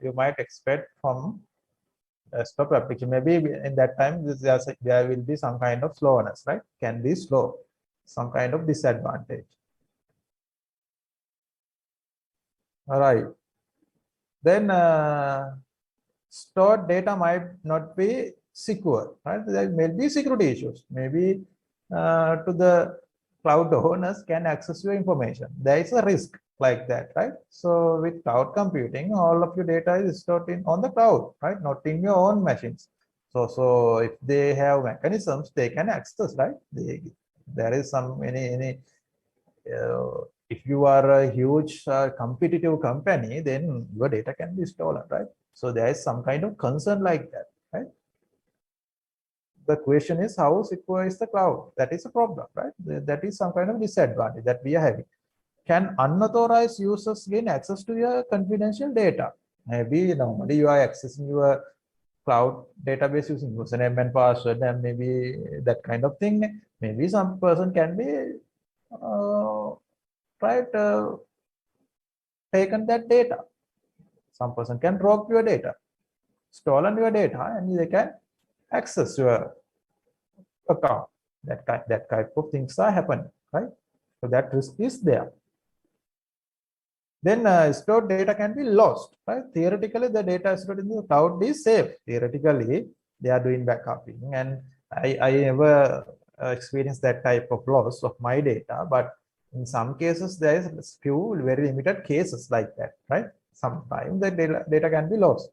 Speaker 1: You might expect from desktop application. Maybe in that time there will be some kind of slowness, right? Can be slow, some kind of disadvantage. All right. Then stored data might not be secure, right? There may be security issues. Maybe to the cloud owners can access your information. There is a risk like that, right? So with cloud computing, all of your data is stored on the cloud, right? Not in your own machines. So if they have mechanisms, they can access, right? There is some any if you are a huge competitive company, then your data can be stolen, right? So there is some kind of concern like that, right? The question is how secure is the cloud? That is a problem, right? That is some kind of disadvantage that we are having. Can unauthorized users gain access to your confidential data? Maybe normally you are accessing your cloud database using username and password, and maybe that kind of thing. Maybe some person can be right taken that data. Some person can rob your data, stolen your data, and they can access your account. That type of things are happening, right? So that risk is there. Then stored data can be lost, right? Theoretically, the data stored in the cloud is safe. Theoretically, they are doing backupping, and I never experienced that type of loss of my data, but in some cases, there is few very limited cases like that, right? Sometimes the data can be lost,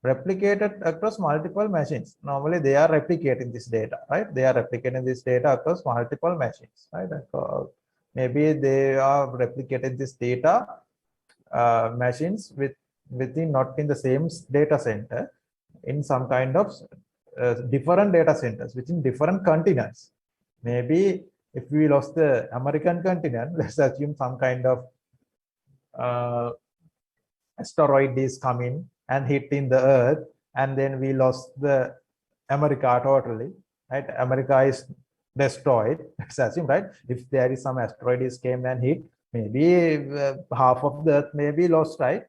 Speaker 1: replicated across multiple machines. Normally, they are replicating this data, right? They are replicating this data across multiple machines, right? Maybe they are replicating this data machines within not in the same data center, in some kind of different data centers within different continents. Maybe if we lost the American continent, let's assume some kind of asteroid is coming and hitting the earth, and then we lost the America totally, right? America is destroyed, let's assume, right? If there is some asteroid is came and hit, maybe half of the earth may be lost, right?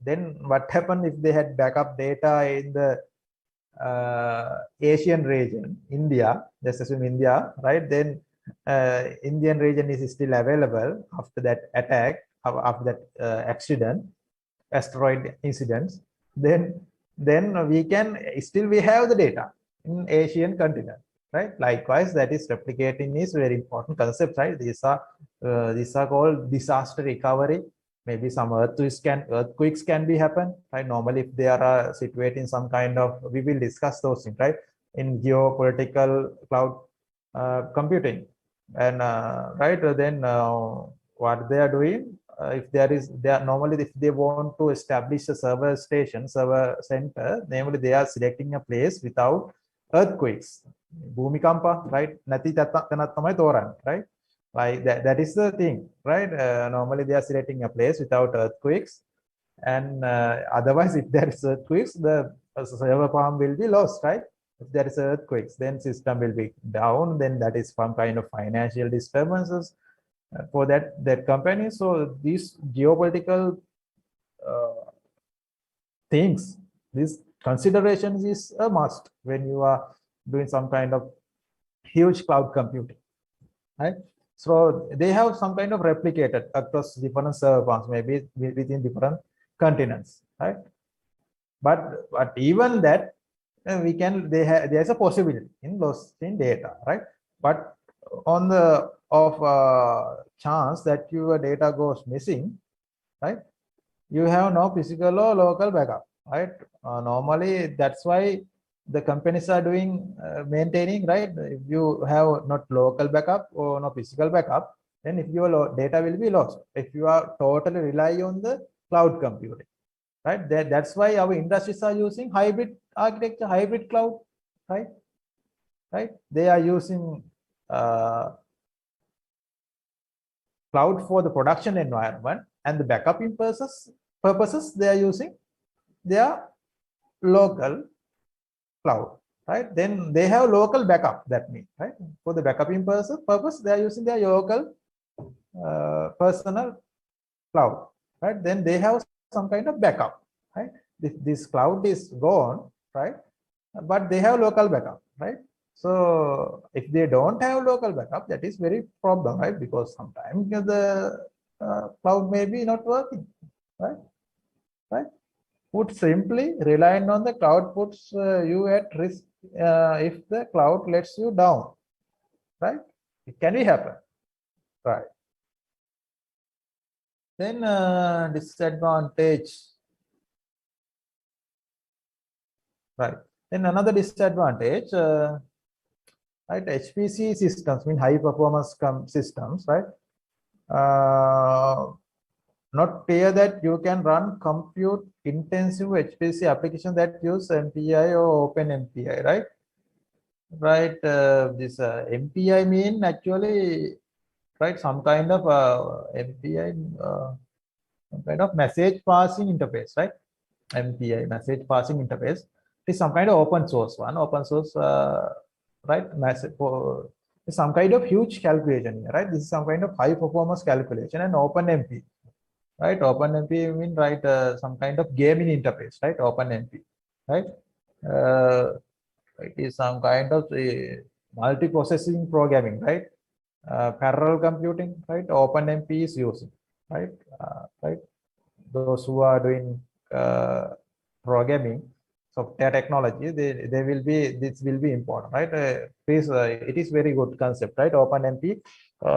Speaker 1: Then what happened if they had backup data in the Asian region, India, let's assume India, right? Then Indian region is still available after that attack, after that accident, asteroid incidents. Then we can still we have the data in Asian continent, right? Likewise, that is replicating is very important concept, right? These are called disaster recovery. Maybe some earthquakes can be happen, right? Normally, if they are situated in some kind of, we will discuss those things, right? In geopolitical cloud computing, and right then what they are doing, if they are normally, if they want to establish a server center, namely they are selecting a place without earthquakes, bhumikampa, right? Nati tanat tamai toran, right? Like that is the thing, right? Normally they are selecting a place without earthquakes, and otherwise if there is earthquakes, the server farm will be lost, right? If there is earthquakes, then system will be down, then that is some kind of financial disturbances for that company. So these geopolitical things, these considerations is a must when you are doing some kind of huge cloud computing, right? So they have some kind of replicated across different server farms, maybe within different continents, right? But even that we can there's a possibility in loss in data, right? But on the chance that your data goes missing, right? You have no physical or local backup, right? Normally, that's why the companies are doing maintaining, right? If you have not local backup or no physical backup, then if your data will be lost. If you are totally rely on the cloud computing, right? That's why our industries are using hybrid architecture, hybrid cloud, right? Right? They are using cloud for the production environment, and the backup purposes they are using their local cloud, right? Then they have local backup, that means, right? For the backup purpose, they are using their local personal cloud, right? Then they have some kind of backup, right? This cloud is gone, right? But they have local backup, right? So if they don't have local backup, that is very problem, right? Because sometimes the cloud may be not working, right? Right? Put simply, relying on the cloud puts you at risk if the cloud lets you down, right? It can be happen, right? Then disadvantage, right? Then another disadvantage, right? HPC systems, mean high performance systems, right? Not clear that you can run compute intensive HPC application that use MPI or OpenMPI, right? Right. This MPI mean actually, right, some kind of MPI, some kind of message passing interface, right? MPI, message passing interface. It is some kind of open source one, right? Massive for some kind of huge calculation, right? This is some kind of high performance calculation, and OpenMP, right? OpenMP mean, right, some kind of gaming interface, right? OpenMP, right? It is some kind of multi-processing programming, right? Parallel computing, right? OpenMP is using, right? Right. Those who are doing programming software technology, they will be, this will be important, right? Please, it is very good concept, right? OpenMP,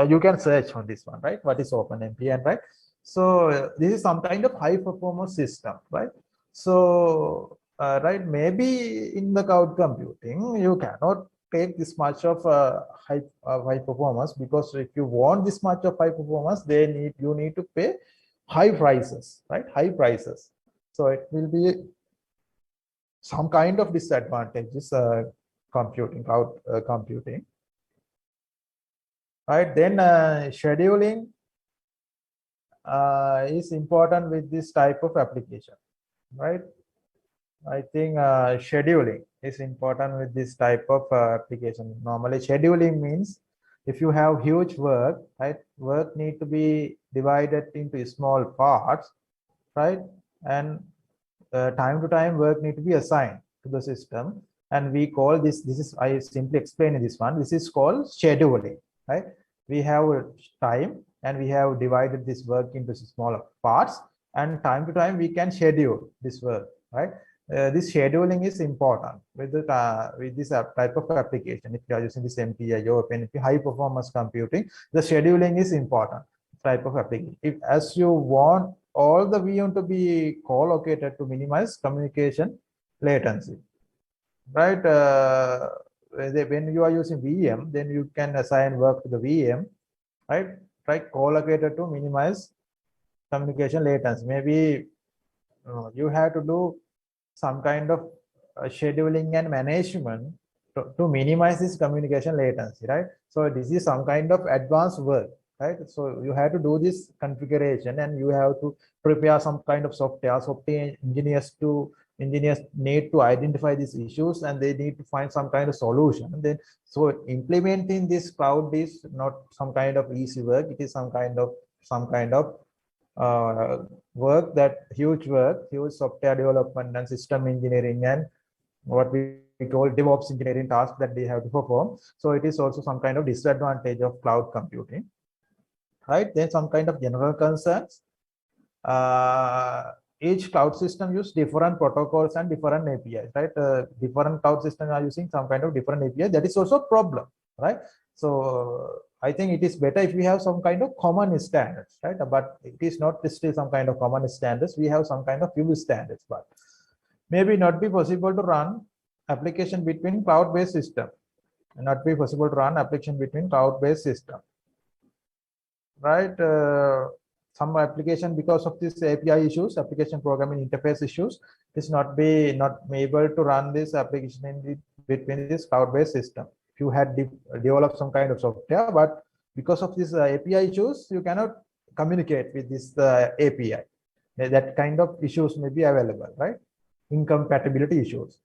Speaker 1: you can search on this one, right? What is OpenMP, and right? So this is some kind of high performance system, right? So right, maybe in the cloud computing you cannot take this much of high performance, because if you want this much of high performance, you need to pay high prices, right? High prices. So it will be some kind of disadvantages, cloud computing, right? Then scheduling is important with this type of application, right? I think scheduling is important with this type of application. Normally, scheduling means if you have huge work, right? Work need to be divided into small parts, right? And time to time work need to be assigned to the system, and we call this is, I simply explain this one, this is called scheduling, right? We have time, and we have divided this work into smaller parts, and time to time we can schedule this work, right? This scheduling is important with this type of application. If you are using this MPI or OpenMP, high performance computing, the scheduling is important type of application. If as you want all the VM to be co-located to minimize communication latency, right? When you are using VM, then you can assign work to the VM, right? Right, co-located to minimize communication latency. Maybe you have to do some kind of scheduling and management to minimize this communication latency, right? So this is some kind of advanced work, right? So you have to do this configuration, and you have to prepare some kind of software. Software engineers need to identify these issues, and they need to find some kind of solution. And then, so implementing this cloud is not some kind of easy work. It is some kind of work, that huge software development and system engineering, and what we call DevOps engineering task that they have to perform. So it is also some kind of disadvantage of cloud computing, right? Then some kind of general concerns. Each cloud system use different protocols and different APIs, right? Different cloud systems are using some kind of different API. That is also a problem, right? So I think it is better if we have some kind of common standards, right? But it is not still some kind of common standards. We have some kind of few standards, but maybe not be possible to run application between cloud-based system. Not be possible to run application between cloud-based system, right? some application, because of this API issues, application programming interface issues, is not able to run this application in between this cloud-based system. If you had developed some kind of software, but because of this API issues, you cannot communicate with this API. That kind of issues may be available, right? Incompatibility issues.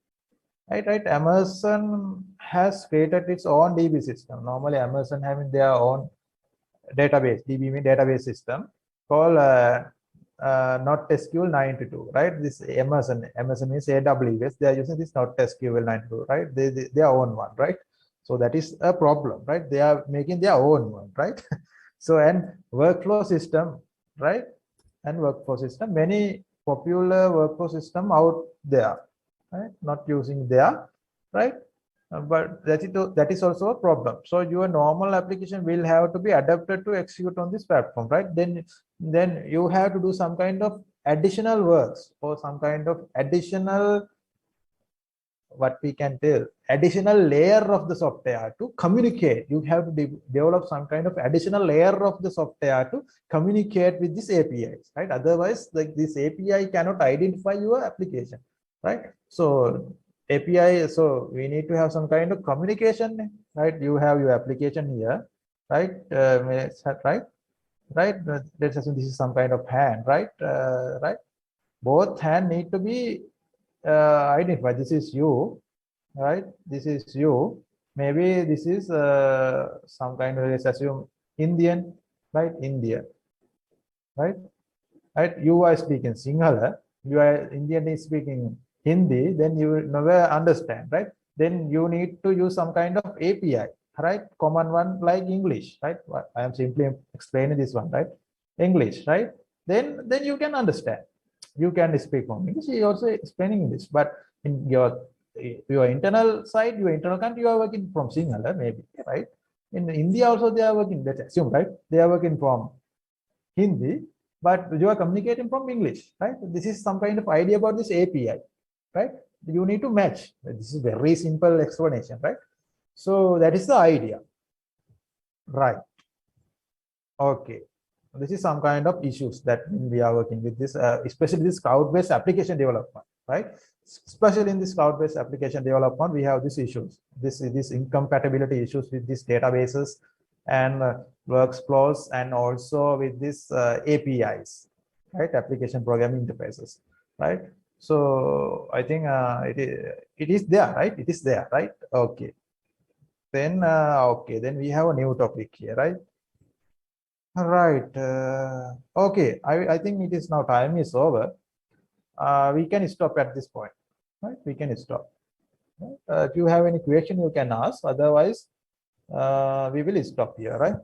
Speaker 1: Right. Amazon has created its own DB system. Normally, Amazon having their own database, DB mean database system called NotSQL 92, right? This Amazon is AWS. They are using this NotSQL 92, right? Their own one, right? So that is a problem, right? They are making their own one, right? So, and workflow system, right? And workflow system, many popular workflow system out there, right? Not using there, right? But that is also a problem. So your normal application will have to be adapted to execute on this platform, right? Then you have to do some kind of additional works or some kind of additional, what we can tell, additional layer of the software to communicate. You have to develop some kind of additional layer of the software to communicate with these APIs, right? Otherwise, like, this API cannot identify your application, right? So API, so we need to have some kind of communication, right? You have your application here, right? Right. Let's assume this is some kind of hand, right? Right. Both hand need to be identified. This is you, right? This is you. Maybe this is some kind of, let's assume, Indian, right? India, right? Right. You are speaking Sinhala. You are Indian is speaking Hindi. Then you will never understand, right? Then you need to use some kind of API, right? Common one like English, right? I am simply explaining this one, right? English, right? Then you can understand. You can speak from English. You also explaining English, but in your internal side, your internal country, you are working from Sinhala, maybe, right? In India also they are working. Let's assume, right? They are working from Hindi, but you are communicating from English, right? This is some kind of idea about this API, right? You need to match. This is very simple explanation, right? So that is the idea, right? Okay. This is some kind of issues that we are working with this, especially this cloud-based application development, right? Especially in this cloud-based application development, we have these issues, this incompatibility issues with these databases and workflows, and also with this APIs, right? Application programming interfaces, right? So I think it is there, right? It is there, right? Okay. Then okay, then we have a new topic here, right? All right. Okay. I think it is now, time is over. We can stop at this point, right? We can stop. If you have any question, you can ask. Otherwise, we will stop here, right?